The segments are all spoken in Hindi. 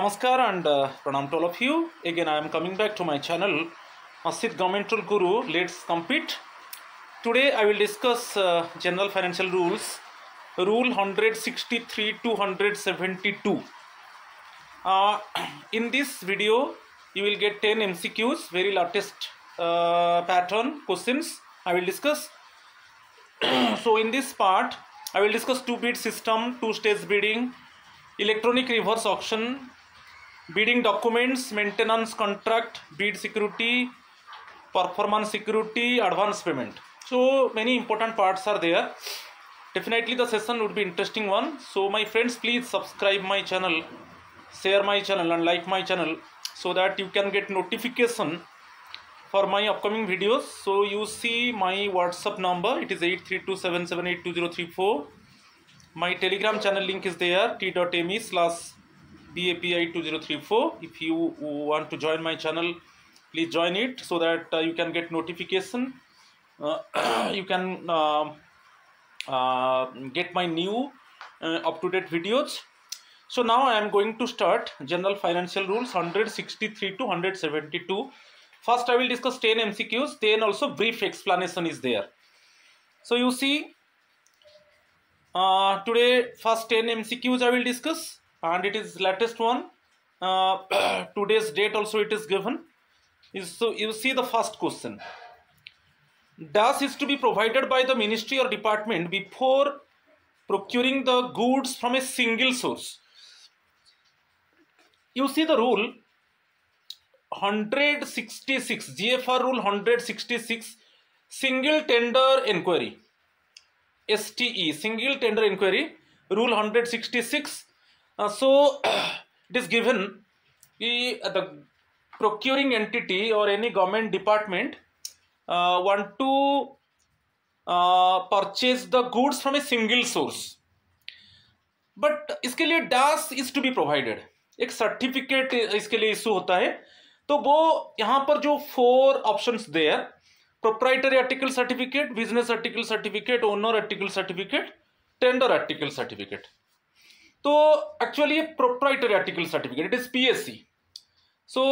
Namaskar and pranam to all of you. Again, I am coming back to my channel, Masjid Government Rule Guru. Let's compete. Today, I will discuss general financial rules, Rule 163 to 172. In this video, you will get 10 MCQs, very latest pattern questions I will discuss. So, in this part, I will discuss two-bid system, two-stage bidding, electronic reverse auction, bidding documents, maintenance contract, bid security, performance security, advance payment. So many important parts are there. Definitely the session would be interesting one. So my friends, please subscribe my channel, share my channel and like my channel so that you can get notification for my upcoming videos. So you see my WhatsApp number, it is 8327782034. My Telegram channel link is there, t.me/BAPI2034. If you want to join my channel, please join it so that you can get notification. You can get my new up-to-date videos. So now I am going to start General Financial Rules 163 to 172. First I will discuss 10 MCQs, then also brief explanation is there. So you see, today first 10 MCQs I will discuss, and it is latest one. Today's date also it is given. So you see the first question. Dash is to be provided by the ministry or department before procuring the goods from a single source. You see the rule 166, GFR rule 166, single tender inquiry. STE, single tender inquiry, rule 166. So it is given the procuring entity or any government department want to purchase the goods from a single source, but इसके लिए dash is to be provided, एक सर्टिफिकेट इसके लिए इशू होता है. तो वो यहाँ पर जो 4 options there, proprietary article certificate, business article certificate, owner article certificate, tender article certificate. तो actually proprietary article certificate, it is PSC. So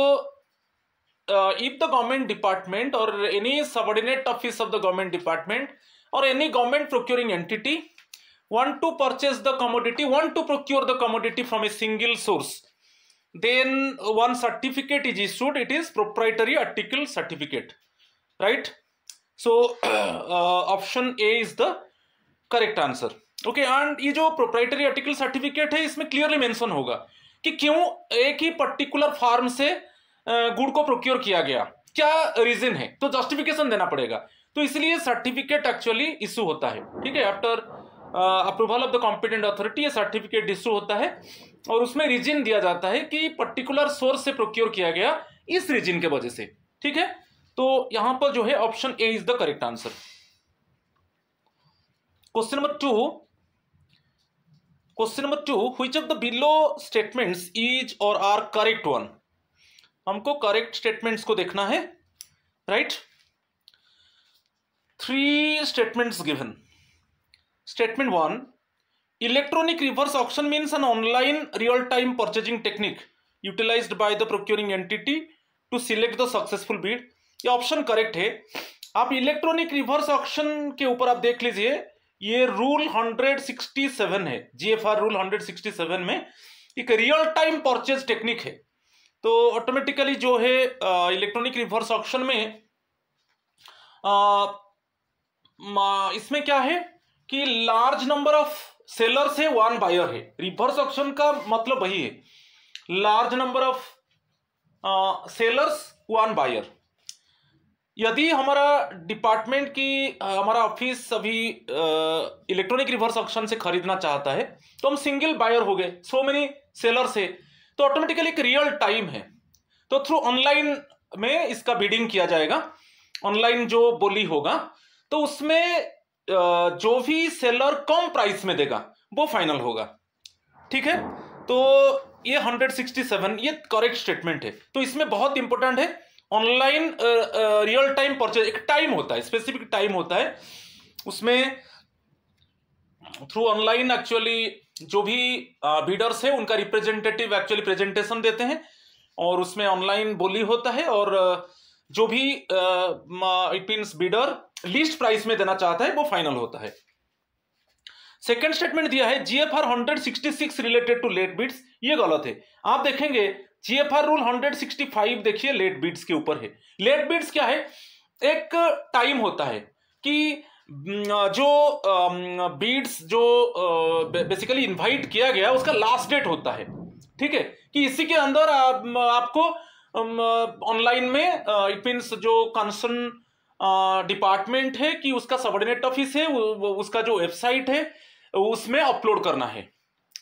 if the government department or any subordinate office of the government department or any government procuring entity want to purchase the commodity, want to procure the commodity from a single source, then one certificate is issued, it is proprietary article certificate, right? So option A is the correct answer. Okay, and ये जो proprietary article certificate है, इसमें clearly mention होगा कि क्यों एक ही particular फार्म से गुड को प्रोक्योर किया गया, क्या रीजन है, तो जस्टिफिकेशन देना पड़ेगा. तो इसलिए सर्टिफिकेट एक्चुअली इशू होता है. ठीक है, after approval of the competent authority ये सर्टिफिकेट इशू होता है और उसमें रीजन दिया जाता है कि पर्टिकुलर सोर्स से प्रोक्योर किया गया इस रीजन के वजह से. ठीक है, तो यहां पर जो है option A is the correct answer. Question number 2, which of the below statements is or are correct one. हमको करेक्ट स्टेटमेंट्स को देखना है, right. 3 statements given. Statement 1, electronic reverse auction means an online real time purchasing technique utilized by the procuring entity to select the successful bid. ये ऑप्शन करेक्ट है. आप इलेक्ट्रॉनिक रिवर्स ऑक्शन के ऊपर आप देख लीजिए, ये रूल 167 है, जीएफआर रूल 167 में एक रियल टाइम परचेज टेक्निक है. तो ऑटोमेटिकली जो है इलेक्ट्रॉनिक रिवर्स ऑक्शन में इसमें क्या है कि लार्ज नंबर ऑफ सेलर्स है, 1 बायर है. रिवर्स ऑक्शन का मतलब वही है, large number of sellers 1 buyer. यदि हमारा डिपार्टमेंट की हमारा ऑफिस अभी इलेक्ट्रॉनिक रिवर्स ऑक्शन से खरीदना चाहता है तो हम सिंगल बायर हो गए, सो मेनी सेलर्स है, तो ऑटोमेटिकली एक रियल टाइम है. तो थ्रू ऑनलाइन में इसका बिडिंग किया जाएगा, ऑनलाइन जो बोली होगा तो उसमें जो भी सेलर कम प्राइस में देगा वो फाइनल होगा. ठीक है, तो ये 167 ये करेक्ट स्टेटमेंट है. तो इसमें बहुत इंपॉर्टेंट है ऑनलाइन रियल टाइम परचेज. एक टाइम होता है, स्पेसिफिक टाइम होता है, उसमें थ्रू ऑनलाइन एक्चुअली जो भी बीडर्स है उनका रिप्रेजेंटेटिव एक्चुअली प्रेजेंटेशन देते हैं और उसमें ऑनलाइन बोली होता है, और जो भी it means bidder least price में देना चाहता है वो फाइनल होता है। सेकंड स्टेटमेंट दिया है GFR 166 related to late bids, ये गलत है। आप देखेंगे जीएफआर रूल 165 देखिए लेट बिड्स के ऊपर है। लेट बिड्स क्या है, एक टाइम होता है कि जो बिड्स जो बेसिकली इनवाइट किया गया उसका लास्ट डेट होता है, ठीक है, कि इसी के अंदर आपको ऑनलाइन में इट मीन्स जो कंसर्न डिपार्टमेंट है कि उसका सबऑर्डिनेट ऑफिस है उसका जो वेबसाइट है उसमें अपलोड करना है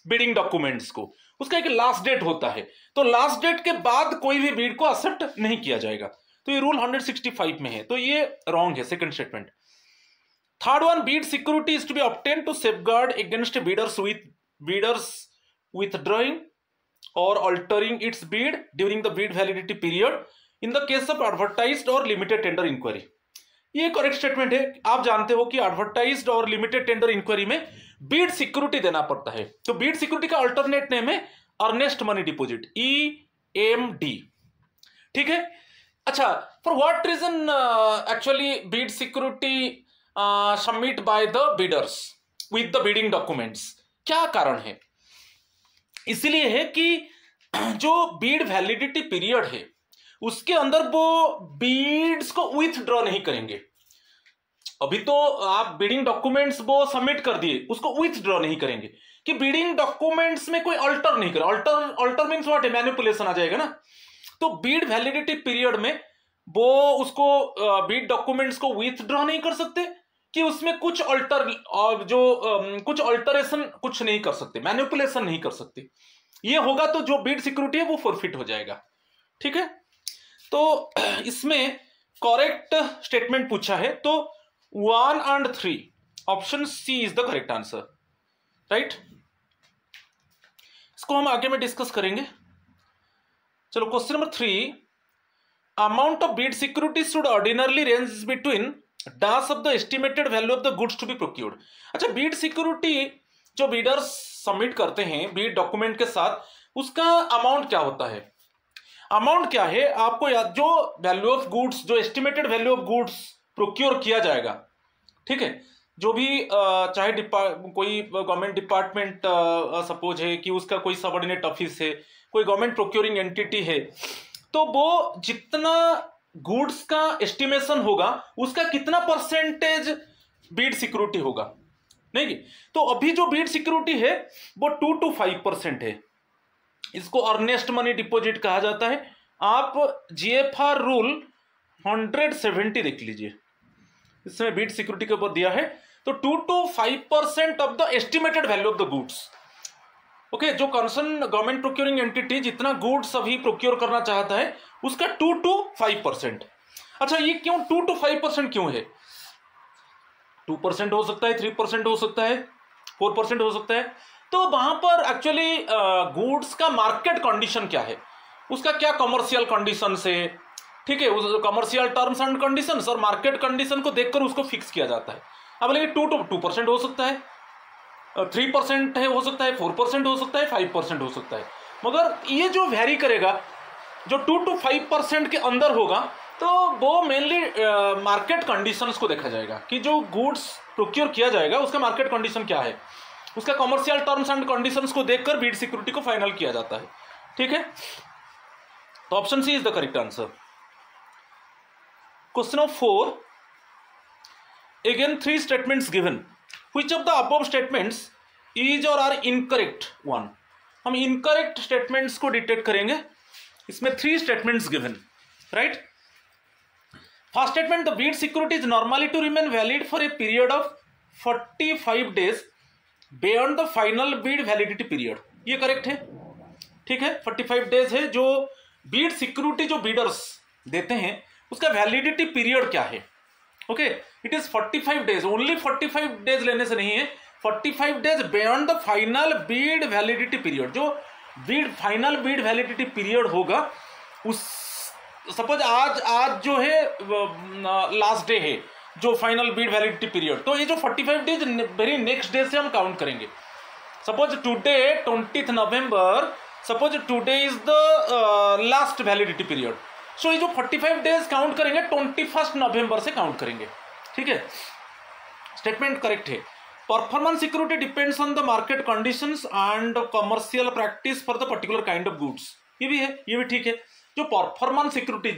बिडिंग डॉक्यूमेंट्स को, उसका एक लास्ट डेट होता है। तो लास्ट डेट के बाद कोई भी बिड को एक्सेप्ट नहीं किया जाएगा, तो ये रूल 165 में है, तो ये रॉन्ग है second statement. Third one, bid security is to be obtained to safeguard against bidders withdrawing or altering its bid during the bid validity period in the case of advertised or limited tender inquiry। ये करेक्ट स्टेटमेंट है। आप जानते हो कि एडवर्टाइज्ड और लिमिटेड टेंडर इंक्वायरी में बीड सिक्योरिटी देना पड़ता है, तो बीड सिक्योरिटी का अल्टरनेट नेम है अर्नेस्ट मनी डिपॉजिट, EMD, ठीक है। अच्छा, for what reason actually bid security submit by the bidders with the bidding documents, क्या कारण है? इसलिए है कि जो बीड वैलिडिटी पीरियड है उसके अंदर वो बीड्स को विथड्रॉ नहीं करेंगे। अभी तो आप बिडिंग डॉक्यूमेंट्स वो सबमिट कर दिए, उसको विथड्रॉ नहीं करेंगे कि बिडिंग डॉक्यूमेंट्स में कोई अल्टर नहीं करे। अल्टर मींस व्हाट है, मैनिपुलेशन आ जाएगा ना। तो बीड वैलिडिटी पीरियड में वो उसको बीड डॉक्यूमेंट्स को विथड्रॉ नहीं कर सकते कि उसमें कुछ कुछ अल्टरेशन कुछ नहीं कर सकते, मैनिपुलेशन नहीं कर सकते। ये होगा तो जो बीड सिक्योरिटी है वो फॉरफिट हो जाएगा, ठीक है। तो इसमें करेक्ट स्टेटमेंट पूछा है, तो 1 and 3 option C is the correct answer, right. इसको हम आगे में डिस्कस करेंगे। चलो question number 3, amount of bid security should ordinarily range between dash of the estimated value of the goods to be procured. अच्छा, बीड सिक्योरिटी जो बीडर्स सबमिट करते हैं बीड डॉक्यूमेंट के साथ, उसका अमाउंट क्या होता है? अमाउंट क्या है आपको याद, जो वैल्यू ऑफ गुड्स, जो estimated value of goods procure किया जाएगा, ठीक है, जो भी चाहे कोई गवर्नमेंट डिपार्टमेंट सपोज है कि उसका कोई सबऑर्डिनेट ऑफिस है, कोई गवर्नमेंट प्रोक्योरिंग एंटिटी है, तो वो जितना गुड्स का एस्टिमेशन होगा उसका कितना परसेंटेज बीड सिक्योरिटी होगा, नहीं। तो अभी जो बीड सिक्योरिटी है वो 2 to 5% है। इसको अर्नेस्ट मनी डिपॉजिट कहा जाता है। आप जीएफआर रूल 170 देख लीजिए, इसमें बीड सिक्योरिटी के ऊपर दिया है, तो 2 to 5% of the estimated value of the goods. Okay, जो कंसर्न गवर्नमेंट प्रोक्योरिंग एंटिटी जितना गुड्स अभी प्रोक्योर करना चाहता है उसका 2 to 5%। अच्छा, ये क्यों 2 to 5% क्यों है? 2% हो सकता है, 3% हो सकता है, 4% हो सकता है। तो वहां पर एक्चुअली गुड्स का मार्केट कंडीशन क्या है, उसका क्या कमर्शियल कंडीशन है, ठीक है, उस कमर्शियल टर्म्स एंड कंडीशंस और मार्केट कंडीशन को देखकर उसको फिक्स किया जाता है। अब लेकिन 2% हो सकता है, 3% है, हो सकता है 4% हो सकता है, 5% हो सकता है, मगर ये जो वैरी करेगा, जो 2 to 5% के अंदर होगा, तो वो मेनली मार्केट कंडीशंस को देखा जाएगा कि जो गुड्स प्रोक्योर किया जाएगा उसका मार्केट कंडीशन क्या है, उसका कमर्शियल टर्म्स एंड कंडीशंस को देखकर बीड सिक्योरिटी को फाइनल किया जाता है, ठीक है। तो option C is the correct answer. Question number 4, again 3 statements given, which of the above statements is or are incorrect one। हम इनकरेक्ट स्टेटमेंट्स को डिटेक्ट करेंगे। इसमें 3 statements given, right. First statement, the bid security is normally to remain valid for a period of 45 days beyond the final bid validity period. ये करेक्ट है, ठीक है। 45 days है जो बीड सिक्योरिटी जो बीडर्स देते हैं उसका वैलिडिटी पीरियड क्या है। Okay, it is 45 days, only 45 days लेने से नहीं है, 45 days beyond the final bid validity period. जो फाइनल बीड वैलिडिटी पीरियड होगा, उस सपोज आज जो है लास्ट डे है जो फाइनल बीड वैलिडिटी पीरियड, तो ये जो 45 days वेरी नेक्स्ट डे से हम काउंट करेंगे। Suppose today 20th November, suppose today is the last validity period, so ये जो 45 डेज काउंट करेंगे 21 नवंबर से काउंट करेंगे। ठीक है, स्टेटमेंट करेक्ट है। Performance security depends on the market conditions and commercial practice for the particular kind of goods, ये भी है, ये भी ठीक है। जो परफॉर्मेंस सिक्योरिटी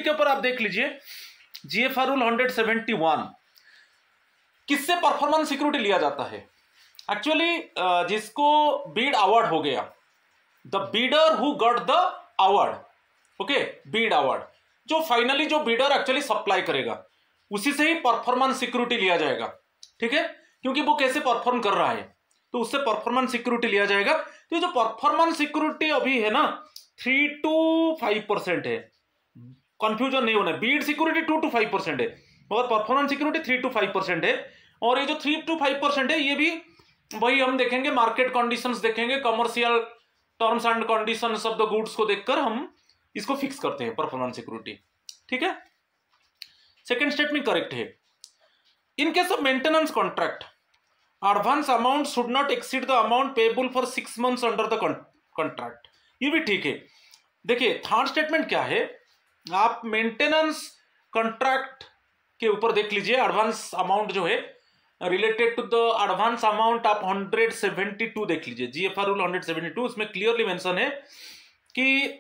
के ऊपर आप देख लीजिए GFR रूल 171, किससे परफॉर्मेंस सिक्योरिटी लिया जाता है? एक्चुअली जिसको बीड अवार्ड हो गया, the bidder who got the award, okay, Beed award, जो फाइनली जो बीडर एक्चुअली सप्लाई करेगा उसी से ही परफॉर्मेंस सिक्योरिटी लिया जाएगा। ठीक है, क्योंकि वो कैसे परफॉर्म कर रहा है तो उससे परफॉर्मेंस सिक्योरिटी लिया जाएगा। तो जो परफॉर्मेंस सिक्योरिटी अभी है ना 3 to 5% है, कंफ्यूजन नहीं होना, बीड सिक्योरिटी 2 to 5% है और परफॉर्मेंस सिक्योरिटी 3 to 5% है। और ये जो 3 to 5% है ये भी वही हम देखेंगे, मार्केट कंडीशंस देखेंगे, commercial terms and conditions of the goods को देखकर हम इसको फिक्स करते हैं परफॉर्मेंस सिक्योरिटी। ठीक है, सेकेंड स्टेटमेंट करेक्ट है। In case of maintenance contract, advance amount should not exceed the amount payable for 6 months under the contract, ये भी ठीक है। देखिए थर्ड स्टेटमेंट क्या है, आप मेंटेनेंस कॉन्ट्रैक्ट के ऊपर देख लीजिए, एडवांस अमाउंट जो है related to the advance amount आप 172 देख लीजिए, GFR रूल 172, उसमें क्लियरली मेंशन है कि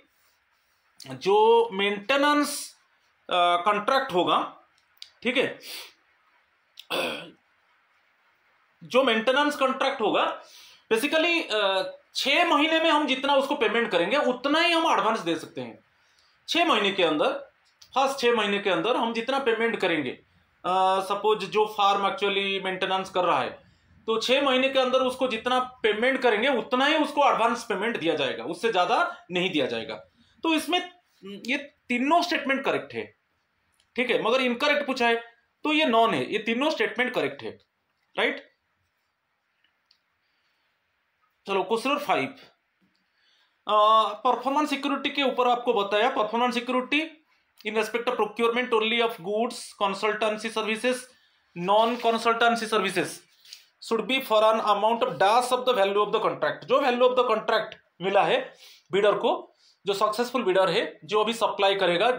जो मेंटेनेंस कॉन्ट्रैक्ट होगा, ठीक है, जो मेंटेनेंस कॉन्ट्रैक्ट होगा बेसिकली 6 महीने में हम जितना उसको पेमेंट करेंगे उतना ही हम एडवांस दे सकते हैं। 6 महीने के अंदर, फर्स्ट 6 महीने के अंदर हम जितना पेमेंट करेंगे, सपोज जो फार्म एक्चुअली मेंटेनेंस कर रहा है तो 6 महीने के अंदर उसको जितना पेमेंट करेंगे उतना ही उसको एडवांस पेमेंट दिया जाएगा, उससे ज्यादा नहीं दिया जाएगा। तो इसमें ये तीनों स्टेटमेंट करेक्ट है। ठीक है, मगर इनकरेक्ट पूछा है तो ये नॉन है, ये तीनों स्टेटमेंट करेक्ट है, राइट। चलो क्वेश्चन नंबर 5, परफॉर्मेंस सिक्योरिटी के ऊपर आपको बताया, performance security in respect of procurement only of goods, consultancy services, non consultancy services should be for an amount of dash of the value of the contract. जो वैल्यू ऑफ द कॉन्ट्रैक्ट मिला है बीडर को, जो सक्सेसफुल बीडर है, जो अभी सप्लाई करेगा,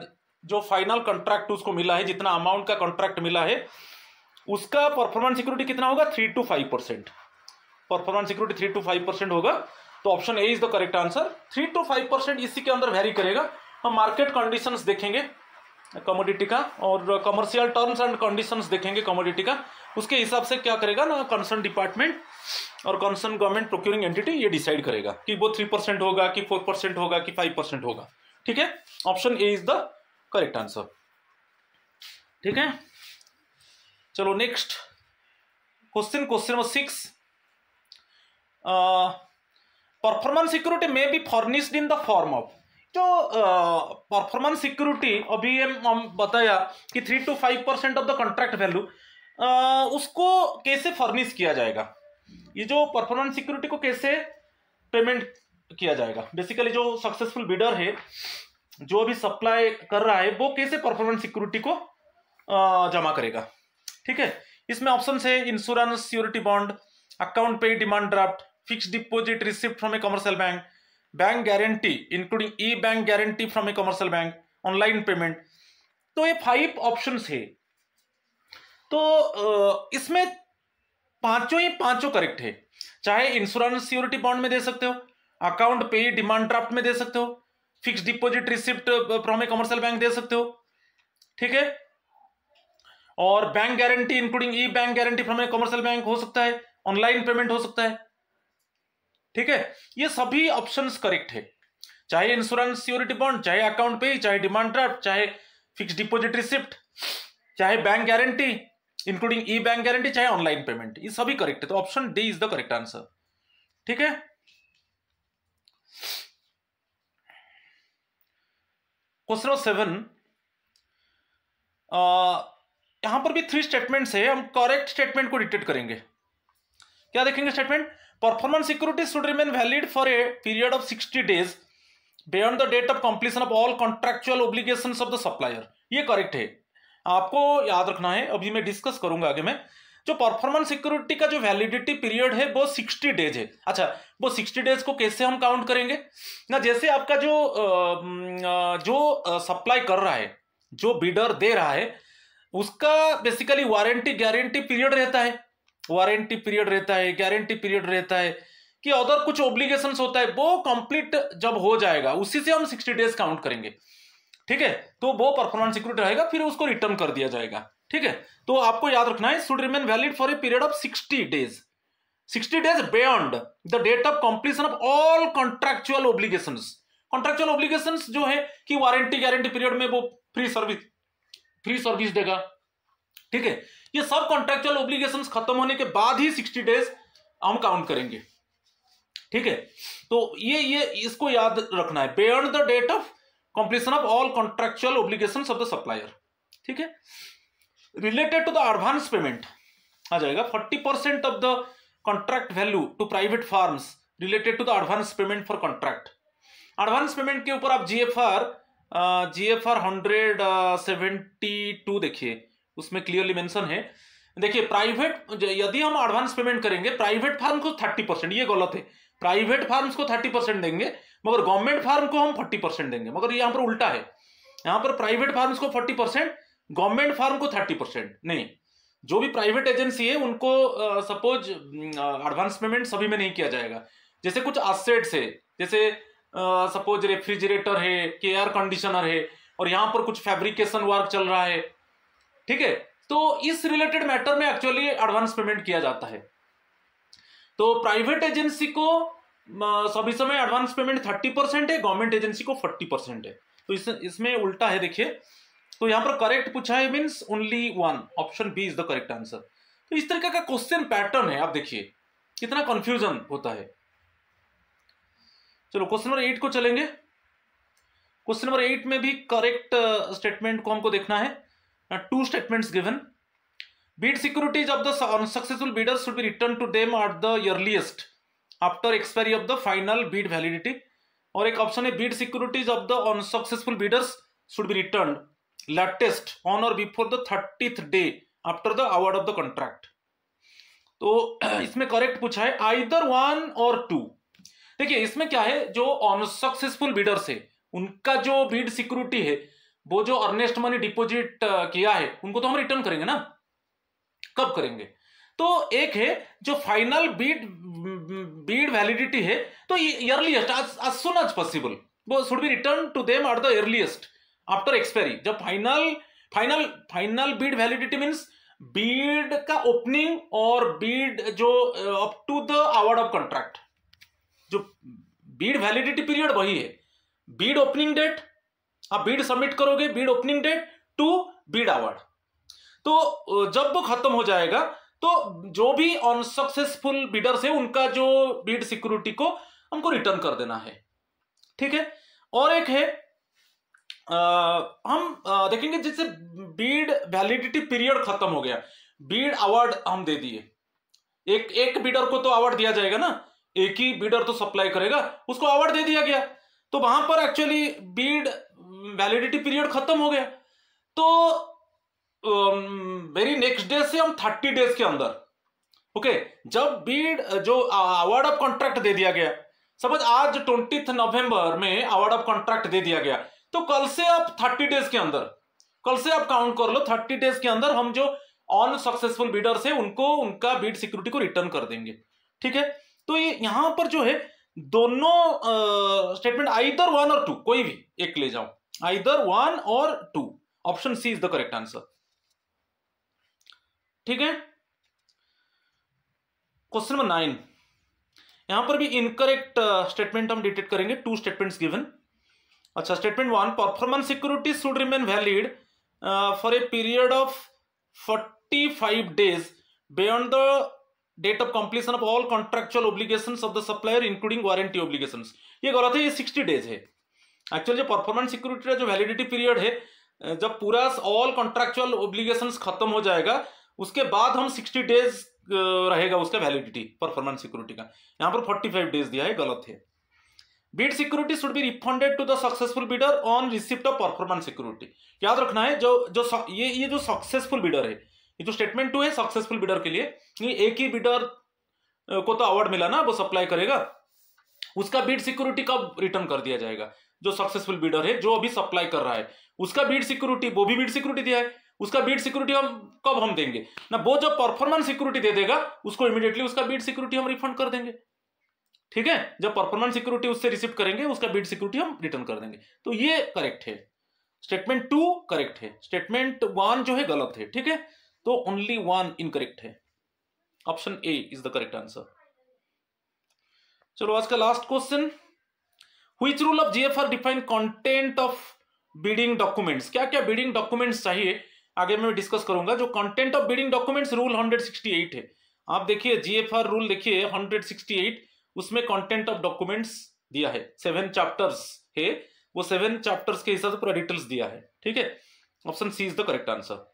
जो फाइनल कॉन्ट्रैक्ट उसको मिला है, जितना अमाउंट का कॉन्ट्रैक्ट मिला है, उसका परफॉर्मेंस सिक्योरिटी कितना होगा? 3 to 5%। परफॉर्मेंस सिक्योरिटी 3 to 5% होगा, तो option A is the correct answer. 3 to 5% इसी के अंदर वेरी करेगा। हम मार्केट कंडीशंस देखेंगे कमोडिटी का और कमर्शियल टर्म्स एंड कंडीशंस देखेंगे कमोडिटी का, उसके हिसाब से क्या करेगा ना कंसर्न डिपार्टमेंट और कंसर्न गवर्नमेंट प्रोक्यूरिंग एंटिटी ये डिसाइड करेगा कि वो 3% होगा कि 4% होगा कि 5% होगा। ठीक है, option A is the correct answer. ठीक है, चलो next question, question number 6, performance security में be furnished in the form of, जो परफॉर्मेंस सिक्योरिटी अभी हम बताया कि 3 to 5% of the contract value, उसको कैसे फर्निश किया जाएगा, ये जो परफॉर्मेंस सिक्योरिटी को कैसे पेमेंट किया जाएगा। बेसिकली जो सक्सेसफुल बिडर है, जो अभी सप्लाई कर रहा है, वो कैसे परफॉर्मेंस सिक्योरिटी को जमा करेगा। ठीक है, इसमें ऑप्शन है इंश्योरेंस, श्योरिटी बॉन्ड, अकाउंट पे demand draft, fixed deposit receipt from a commercial bank, bank guarantee including E bank guarantee from a commercial bank, online payment. तो ये 5 ऑप्शंस है, तो इसमें पांचों करेक्ट है। चाहे इंश्योरेंस श्योरिटी बॉन्ड में दे सकते हो, अकाउंट पे डिमांड ड्राफ्ट में दे सकते हो, fixed deposit receipt from a commercial bank दे सकते हो। ठीक है, और bank guarantee including E bank guarantee from a commercial bank हो सकता है, ऑनलाइन पेमेंट हो सकता है। ठीक है, ये सभी ऑप्शंस करेक्ट है, चाहे इंश्योरेंस श्योरिटी बॉन्ड, चाहे अकाउंट पे, चाहे डिमांड ड्राफ्ट, चाहे फिक्स्ड डिपॉजिट रिसिप्ट, चाहे bank guarantee including E bank guarantee, चाहे ऑनलाइन पेमेंट, ये सभी करेक्ट है। तो option D is the correct answer. ठीक है, क्वेश्चन नंबर 7, यहां पर भी 3 स्टेटमेंट्स है, हम करेक्ट स्टेटमेंट को डिटेक्ट करेंगे। क्या देखेंगे statement? Performance security should remain valid for a period of 60 days beyond the date of completion of all contractual obligations of the supplier. ये करेक्ट है, आपको याद रखना है, अभी मैं डिस्कस करूंगा आगे में। जो परफॉर्मेंस सिक्योरिटी का जो वैलिडिटी पीरियड है वो 60 डेज है। अच्छा, वो 60 डेज को कैसे हम काउंट करेंगे ना, जैसे आपका जो सप्लाई कर रहा है, जो बिडर दे रहा है, उसका बेसिकली वारंटी गारंटी पीरियड रहता है, वारंटी पीरियड रहता है, गारंटी पीरियड रहता है कि अदर कुछ ऑब्लिगेशंस होता है, वो कंप्लीट जब हो जाएगा उसी से हम 60 डेज काउंट करेंगे। ठीक है, तो वो परफॉर्मेंस सिक्योरिटी रहेगा, फिर उसको रिटर्न कर दिया जाएगा। ठीक है, तो आपको याद रखना है should remain valid for a period of 60 days, 60 days beyond the date of completion of all contractual obligations. Contractual obligations जो है कि वारंटी गारंटी पीरियड में वो फ्री सर्विस देगा। ठीक है, ये सब कॉन्ट्रैक्चुअल ऑब्लिगेशंस खत्म होने के बाद ही 60 डेज हम काउंट करेंगे। ठीक है, तो ये इसको याद रखना है, beyond the date of completion of all contractual obligations of the supplier. ठीक है, related to the advance payment आ जाएगा 40% of the contract value to private firms related to the advance payment for contract. Advance payment के ऊपर आप जीएफआर 172 देखिए, उसमें क्लियरली मेंशन है। देखिए प्राइवेट, यदि हम एडवांस पेमेंट करेंगे प्राइवेट फार्म को 30%, ये गलत है, प्राइवेट फार्म्स को 30% देंगे मगर गवर्नमेंट फार्म को हम 40% देंगे, मगर यहाँ पर उल्टा है, यहाँ पर प्राइवेट फार्म्स को 40%, गवर्नमेंट फार्म को 30%। नहीं, जो भी प्राइवेट एजेंसी है उनको सपोज एडवांस पेमेंट सभी में नहीं किया जाएगा। जैसे कुछ एसेट्स है, जैसे सपोज रेफ्रिजरेटर है कि एयर कंडीशनर है और यहाँ पर कुछ फैब्रिकेशन वर्क चल रहा है। ठीक है, तो इस रिलेटेड मैटर में एक्चुअली एडवांस पेमेंट किया जाता है। तो प्राइवेट एजेंसी को सभी समय एडवांस पेमेंट 30% है, गवर्नमेंट एजेंसी को 40% है। तो इसमें उल्टा है देखिए, तो यहाँ पर करेक्ट पूछा है, means only one, option B is the correct answer. तो इस तरीके का क्वेश्चन पैटर्न है, आप देखिए कितना कंफ्यूजन होता है। चलो क्वेश्चन नंबर 8 को चलेंगे। क्वेश्चन नंबर 8 में भी करेक्ट स्टेटमेंट को हमको देखना है। 2 statements given, bid securities of the unsuccessful bidders should be returned to them at the earliest after expiry of the final bid validity, और एक ऑप्शन है bid securities of the unsuccessful bidders should be returned latest on or before the 30th day after the award of the contract। तो इसमें करेक्ट पूछा है either 1 और 2। देखिए इसमें क्या है, जो अनसक्सेसफुल बिडर्स है उनका जो बीड सिक्योरिटी है, वो जो अर्नेस्ट मनी डिपॉजिट किया है उनको तो हम रिटर्न करेंगे ना। कब करेंगे, तो एक है जो फाइनल बीड वैलिडिटी है, तो earliest as soon as possible वो should be return to them at the earliest after expiry. जब final bid validity means bid का ओपनिंग और बीड जो up to the award of contract, जो बीड वैलिडिटी पीरियड वही है, बीड ओपनिंग डेट, आप बीड सबमिट करोगे, bid opening date to bid award. तो जब वो खत्म हो जाएगा तो जो भी अनसक्सेसफुल बिडर्स है उनका जो बीड सिक्योरिटी को हमको रिटर्न कर देना है। ठीक है, और एक है हम देखेंगे जैसे बीड वैलिडिटी पीरियड खत्म हो गया, बीड अवार्ड हम दे दिए, एक बिडर को तो अवार्ड दिया जाएगा ना, एक ही बिडर तो सप्लाई करेगा, उसको अवार्ड दे दिया गया, तो वहां पर एक्चुअली बीड वैलिडिटी पीरियड खत्म हो गया। तो वेरी नेक्स्ट डे से हम 30 डेज के अंदर, ओके, जब बीड जो अवार्ड ऑफ कॉन्ट्रैक्ट दे दिया गया, सपोज आज 20 नवंबर में अवार्ड ऑफ कॉन्ट्रैक्ट दे दिया गया, तो कल से आप 30 डेज के अंदर, कल से आप काउंट कर लो, 30 डेज के अंदर हम जो अनसक्सेसफुल बिडर्स है उनको उनका बीड सिक्योरिटी को रिटर्न कर देंगे। ठीक है, तो ये यहां पर जो है दोनों स्टेटमेंट आइदर 1 और 2 कोई भी एक ले जाओ, either 1 or 2, option C is the correct answer. ठीक है, क्वेश्चन नंबर 9, यहां पर भी इनकरेक्ट स्टेटमेंट हम डिटेक्ट करेंगे। 2 स्टेटमेंट्स गिवन। अच्छा, statement 1, performance security should remain valid for a period of 45 days beyond the date of completion of all contractual obligations of the supplier including warranty obligations. ये गलत है, ये 60 डेज है। एक्चुअली जो परफॉर्मेंस सिक्योरिटी का जो वैलिडिटी पीरियड है, जब पूरा ऑल कॉन्ट्रैक्चुअल ऑब्लिगेशंस खत्म हो जाएगा उसके बाद हम 60 डेज रहेगा उसका वैलिडिटी परफॉर्मेंस सिक्योरिटी का। यहां पर 45 डेज दिया है, गलत है। Bid security should be refunded to the successful bidder on receipt of performance security. याद रखना है, जो ये जो सक्सेसफुल बिडर है ये जो स्टेटमेंट 2 है सक्सेसफुल बिडर के लिए, ये एक ही बिडर को तो अवार्ड मिला ना, वो सप्लाई करेगा, उसका बीड सिक्योरिटी कब रिटर्न कर दिया जाएगा? जो सक्सेसफुल बिडर है, जो अभी सप्लाई कर रहा है, उसका बीड सिक्योरिटी, वो भी बीड सिक्योरिटी दिया है, उसका बीड सिक्योरिटी हम देंगे ना, वो जो परफॉर्मेंस सिक्योरिटी दे देगा उसको इमीडिएटली उसका बीड सिक्योरिटी हम रिफंड कर देंगे। ठीक है, जब परफॉर्मेंस सिक्योरिटी उससे रिसीव करेंगे उसका बीड सिक्योरिटी हम रिटर्न कर देंगे। तो ये करेक्ट है, स्टेटमेंट 2 करेक्ट है, स्टेटमेंट 1 जो है गलत है। ठीक है, तो ओनली 1 इनकरेक्ट है, option A is the correct answer. चलो आज का last question, which rule of GFR define content of bidding documents? क्या क्या बिडिंग डॉक्यूमेंट्स चाहिए आगे मैं डिस्कस करूंगा। जो content of bidding documents rule 168 है, आप देखिए जीएफआर रूल देखिए 168, उसमें कंटेंट ऑफ डॉक्यूमेंट्स दिया है, 7 चैप्टर्स है, वो 7 चैप्टर्स के हिसाब से पूरा डिटेल्स दिया है। ठीक है, option C is the correct answer.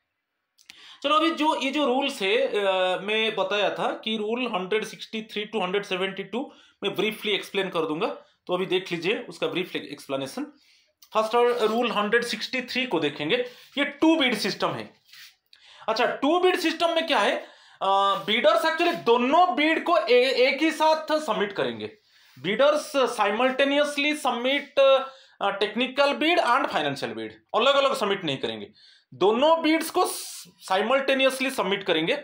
चलो अभी जो ये जो रूल्स है मैं बताया था कि रूल 163 टू 172 मैं ब्रीफली एक्सप्लेन कर दूंगा, तो अभी देख लीजिए उसका ब्रीफ एक्सप्लेनेशन। फर्स्ट रूल 163 को देखेंगे, ये 2 बीड सिस्टम है। अच्छा, 2 बीड सिस्टम में क्या है, बीडर्स एक्चुअली दोनों बीड को एक ही साथ सबमिट करेंगे। Bidder's simultaneously submit technical Beed and financial Beed, अलग अलग सबमिट नहीं करेंगे, दोनों बीड्स को साइमल्टेनियसली सबमिट करेंगे।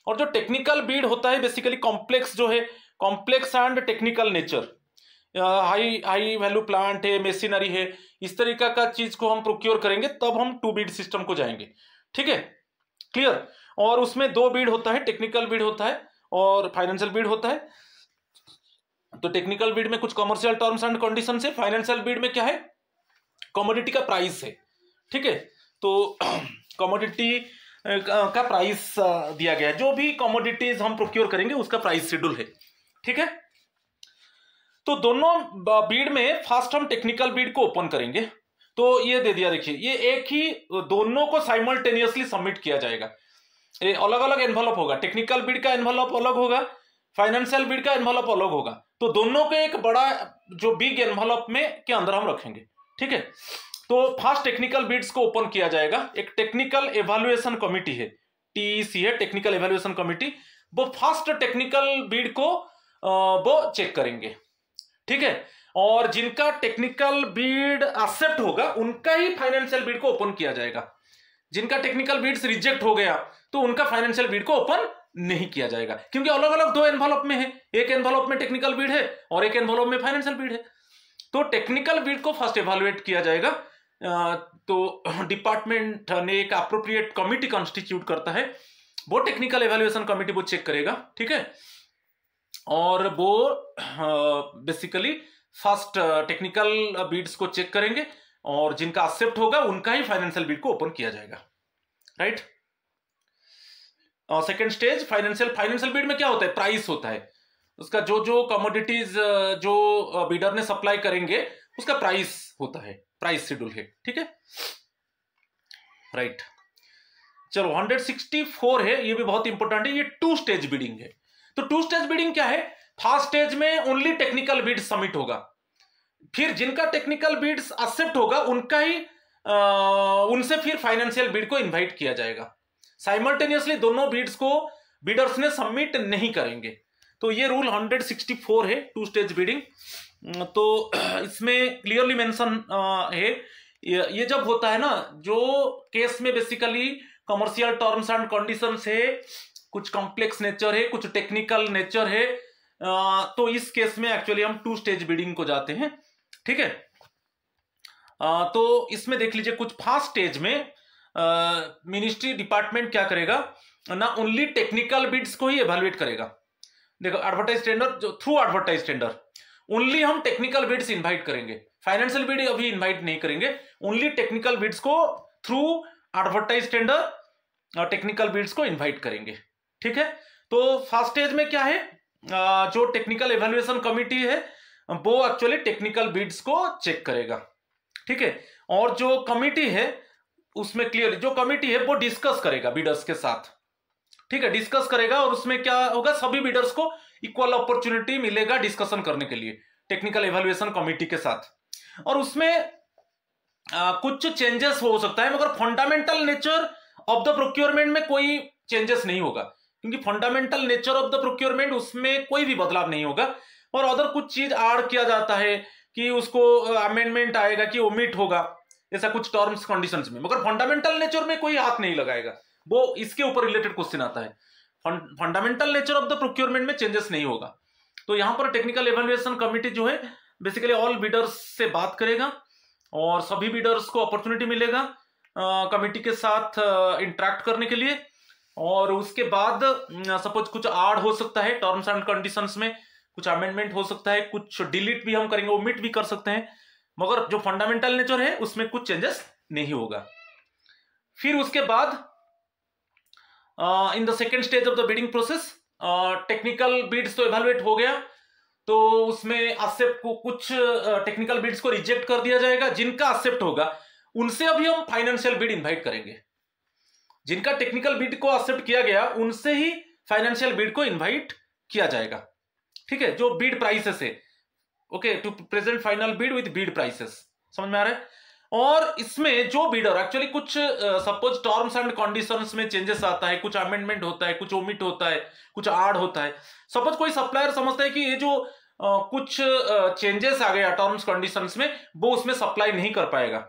और जो टेक्निकल बीड होता है बेसिकली कॉम्प्लेक्स जो है, complex and technical nature, high value plant है, मशीनरी है, इस तरीका का चीज को हम प्रोक्योर करेंगे, तब हम 2 बीड सिस्टम को जाएंगे। ठीक है, क्लियर। और उसमें 2 बीड होता है, टेक्निकल बीड होता है और फाइनेंशियल बीड होता है। तो टेक्निकल बीड में कुछ कमर्शियल टर्म्स एंड कंडीशंस है, फाइनेंशियल बीड में क्या है, कमोडिटी का प्राइस है। ठीक है, तो कमोडिटी का प्राइस दिया गया है, जो भी कमोडिटीज हम प्रोक्योर करेंगे उसका प्राइस शेड्यूल है। ठीक है, तो दोनों बीड में फर्स्ट हम टेक्निकल बीड को ओपन करेंगे, तो ये दे दिया, देखिए ये एक ही, दोनों को साइमल्टेनियसली सबमिट किया जाएगा, ये अलग अलग एनवलप होगा, टेक्निकल बीड का एनवलप अलग होगा, फाइनेंशियल बीड का एनवलप अलग होगा, तो दोनों को एक बड़ा जो बिग एनवलप में के अंदर हम रखेंगे। ठीक है, तो फर्स्ट टेक्निकल बीड्स को ओपन किया जाएगा, एक टेक्निकल एवेल्युएशन कमिटी है, टीईसी है, टेक्निकल एवेल्युएशन कमिटी, वो फर्स्ट टेक्निकल बीड को वो चेक करेंगे। ठीक है, और जिनका टेक्निकल बीड एक्सेप्ट होगा उनका ही फाइनेंशियल बीड को ओपन किया जाएगा, जिनका टेक्निकल बीड्स रिजेक्ट हो गया तो उनका फाइनेंशियल बीड को ओपन नहीं किया जाएगा, क्योंकि अलग अलग 2 एनवलप में है, एक एनवलप में टेक्निकल बीड है और एक एनवलप में फाइनेंशियल बीड है। तो टेक्निकल बीड को फर्स्ट एवेलुएट किया जाएगा, तो डिपार्टमेंट ने एक अप्रोप्रिएट कमिटी कॉन्स्टिट्यूट करता है, वो टेक्निकल एवेल्युएशन कमिटी वो चेक करेगा। ठीक है, और वो बेसिकली फर्स्ट टेक्निकल बीड्स को चेक करेंगे और जिनका एक्सेप्ट होगा उनका ही फाइनेंशियल बीड को ओपन किया जाएगा। Right, second stage financial Beed में क्या होता है, प्राइस होता है, उसका जो जो कमोडिटीज जो बीडर ने सप्लाई करेंगे उसका प्राइस होता है, प्राइस शेड्यूल है। ठीक है, राइट। चलो 164 है, ये भी बहुत इंपॉर्टेंट है, ये 2 स्टेज बिडिंग है। तो 2 स्टेज बिडिंग क्या है, फर्स्ट स्टेज में ओनली टेक्निकल बीड सबमिट होगा, फिर जिनका टेक्निकल बीड्स एक्सेप्ट होगा उनका ही उनसे फिर फाइनेंशियल बीड को इनवाइट किया जाएगा, साइमल्टेनियसली दोनों बीड्स को बीडर्स ने सबमिट नहीं करेंगे। तो ये रूल 164 है, 2 स्टेज बिडिंग। तो इसमें क्लियरली मेंशन है, ये जब होता है ना, जो केस में basically commercial terms and conditions है, कुछ कॉम्प्लेक्स नेचर है, कुछ टेक्निकल नेचर है, तो इस केस में एक्चुअली हम 2 स्टेज बिडिंग को जाते हैं। ठीक है, तो इसमें देख लीजिए कुछ फर्स्ट स्टेज में मिनिस्ट्री डिपार्टमेंट क्या करेगा ना, ओनली टेक्निकल बिड्स को ही एवेलुएट करेगा। देखो एडवर्टाइज टेंडर, जो थ्रू एडवर्टाइज टेंडर ओनली हम टेक्निकल बिड्स इनवाइट करेंगे, फाइनेंशियल बिड अभी इनवाइट नहीं करेंगे, ओनली टेक्निकल बिड्स को through advertise tender technical bids को इनवाइट करेंगे। ठीक है, तो फर्स्ट स्टेज में क्या है, जो टेक्निकल एवेल्युएशन कमिटी है वो एक्चुअली टेक्निकल बिड्स को चेक करेगा। ठीक है, और जो कमिटी है उसमें क्लियर, जो कमिटी है वो डिस्कस करेगा बीडर्स के साथ। ठीक है, डिस्कस करेगा और उसमें क्या होगा, सभी बीडर्स को इक्वल अपॉर्चुनिटी मिलेगा डिस्कशन करने के लिए टेक्निकल एवेल्युएशन कमिटी के साथ। और उसमें कुछ चेंजेस हो सकता है, मगर fundamental nature of the procurement में कोई चेंजेस नहीं होगा, क्योंकि fundamental nature of the procurement उसमें कोई भी बदलाव नहीं होगा। और अदर कुछ चीज ऐड किया जाता है कि उसको अमेंडमेंट आएगा कि ओमिट होगा, ऐसा कुछ टर्म्स कंडीशंस में, मगर फंडामेंटल नेचर में कोई हाथ नहीं लगाएगा। वो इसके ऊपर रिलेटेड क्वेश्चन आता है, fundamental nature of the procurement में चेंजेस नहीं होगा। तो यहां पर टेक्निकल इवैल्यूएशन कमिटी जो है बेसिकली ऑल बिडर्स से बात करेगा और सभी बिडर्स को अपॉर्चुनिटी मिलेगा कमिटी के साथ इंटरेक्ट करने के लिए। और उसके बाद सपोज कुछ ऐड हो सकता है टर्म्स एंड कंडीशंस में, कुछ अमेंडमेंट हो सकता है, कुछ डिलीट भी हम करेंगे, ओमिट भी कर सकते हैं, मगर जो फंडामेंटल नेचर है उसमें कुछ चेंजेस नहीं होगा। फिर उसके बाद in the second stage of the bidding process technical bids तो इवैल्यूएट हो गया, तो उसमें एक्सेप्ट को कुछ टेक्निकल बिड्स को रिजेक्ट कर दिया जाएगा। जिनका एक्सेप्ट होगा उनसे अभी हम फाइनेंशियल बिड इनवाइट करेंगे, जिनका टेक्निकल बिड को एक्सेप्ट किया गया उनसे ही फाइनेंशियल बिड को इनवाइट किया जाएगा। ठीक है, जो बिड प्राइसेस है, okay, to present final bid with bid prices, समझ में आ रहा है। और इसमें जो बिडर एक्चुअली कुछ सपोज टर्म्स एंड कंडीशंस में चेंजेस आता है, कुछ अमेंडमेंट होता है, कुछ ओमिट होता है, कुछ ऐड होता है। सपोज कोई सप्लायर समझता है कि ये जो कुछ चेंजेस आ गया टर्म्स कंडीशंस में, वो उसमें सप्लाई नहीं कर पाएगा।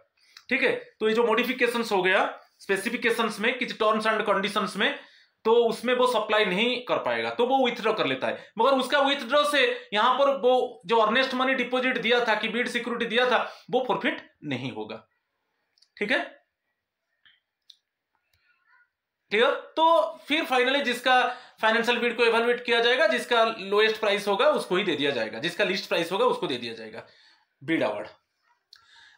ठीक है, तो ये जो मॉडिफिकेशंस हो गया स्पेसिफिकेशंस में, किसी टर्म्स एंड कंडीशंस में, तो उसमें वो सप्लाई नहीं कर पाएगा, तो वो विथड्रॉ कर लेता है। मगर उसका विथड्रॉ से यहां पर वो जो अर्नेस्ट मनी डिपॉजिट दिया था कि बिड सिक्योरिटी दिया था, वो फॉरफिट नहीं होगा। ठीक है, क्लियर। तो फिर फाइनली जिसका फाइनेंशियल बिड को इवैल्यूएट किया जाएगा, जिसका लोएस्ट प्राइस होगा उसको ही दे दिया जाएगा, जिसका लीस्ट प्राइस होगा उसको दे दिया जाएगा बिड अवार्ड।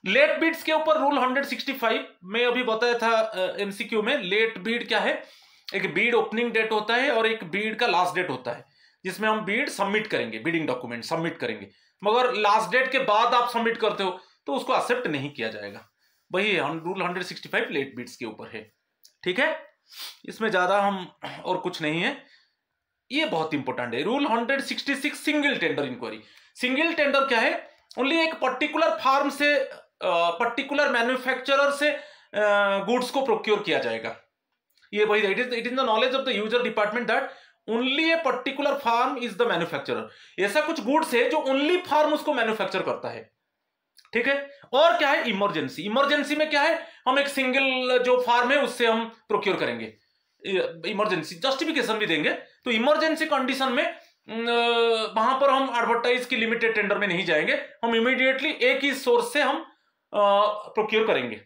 लेट बिड्स के ऊपर रूल 165 में अभी बताया था एमसीक्यू में, लेट बिड क्या है, एक बीड ओपनिंग डेट होता है और एक बीड का लास्ट डेट होता है, जिसमें हम बीड सबमिट करेंगे, बिडिंग डॉक्यूमेंट सबमिट करेंगे, मगर लास्ट डेट के बाद आप सबमिट करते हो तो उसको एक्सेप्ट नहीं किया जाएगा। वही रूल 165 लेट बिड्स के ऊपर है। ठीक है, इसमें ज्यादा हम और कुछ नहीं है, ये बहुत इंपॉर्टेंट है। Rule 166 single tender enquiry. Single tender क्या है, ओनली एक पर्टिकुलर फार्म से, पर्टिकुलर मैन्युफैक्चरर से गुड्स को प्रोक्योर किया जाएगा। ये वही it is the knowledge of the user department that only a particular firm is the manufacturer. ऐसा कुछ गुड्स है जो ओनली फार्म उसको मैन्युफैक्चर करता है। ठीक है, और क्या है, इमरजेंसी। इमरजेंसी में क्या है, हम एक सिंगल जो फार्म है उससे हम प्रोक्योर करेंगे, इमरजेंसी जस्टिफिकेशन भी देंगे। तो इमरजेंसी कंडीशन में वहां पर हम एडवर्टाइज की लिमिटेड टेंडर में नहीं जाएंगे, हम इमीडिएटली एक ही सोर्स से हम प्रोक्योर करेंगे।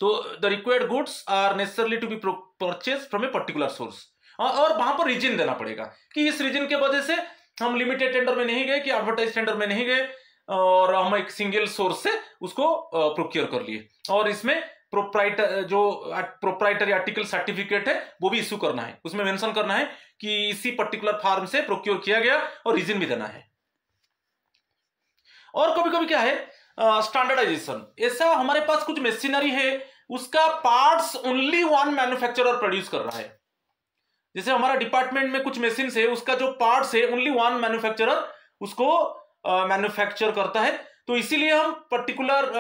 तो the required goods are necessarily to be purchase from a particular source, और वहां पर रीजन देना पड़ेगा कि इस रीजन के वजह से हम लिमिटेड टेंडर में नहीं गए, कि एडवर्टाइज टेंडर में नहीं गए, और हम एक सिंगल सोर्स से उसको प्रोक्योर कर लिए। और इसमें प्रोप्राइटरी आर्टिकल सर्टिफिकेट है वो भी इश्यू करना है, उसमें मेंशन करना है कि इसी पर्टिकुलर फार्म से प्रोक्योर किया गया, और रीजन भी देना है। और कभी कभी क्या है, स्टैंडर्डाइजेशन। ऐसा हमारे पास कुछ मशीनरी है, उसका parts only one manufacturer produce कर रहा है। जैसे हमारा डिपार्टमेंट में कुछ मशीन है, उसका जो पार्ट्स है ओनली वन मैन्युफैक्चरर उसको मैन्युफैक्चर करता है, तो इसीलिए हम पर्टिकुलर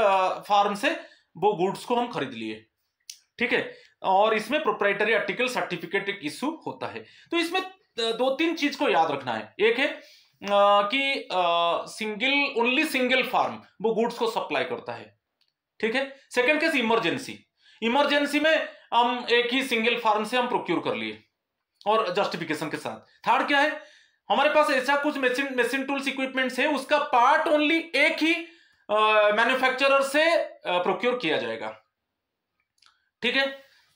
फार्म से वो गुड्स को हम खरीद लिए। ठीक है, और इसमें प्रोप्राइटरी आर्टिकल सर्टिफिकेट एक इश्यू होता है। तो इसमें दो तीन चीज को याद रखना है। एक है कि ओनली सिंगल फार्म वो गुड्स को सप्लाई करता है। ठीक है, सेकंड केस इमरजेंसी। इमरजेंसी में हम एक ही सिंगल फार्म से हम प्रोक्योर कर लिए और जस्टिफिकेशन के साथ। थर्ड क्या है, हमारे पास ऐसा कुछ मशीन टूल्स इक्विपमेंट्स है, उसका पार्ट ओनली एक ही मैन्युफैक्चरर से प्रोक्योर किया जाएगा। ठीक है,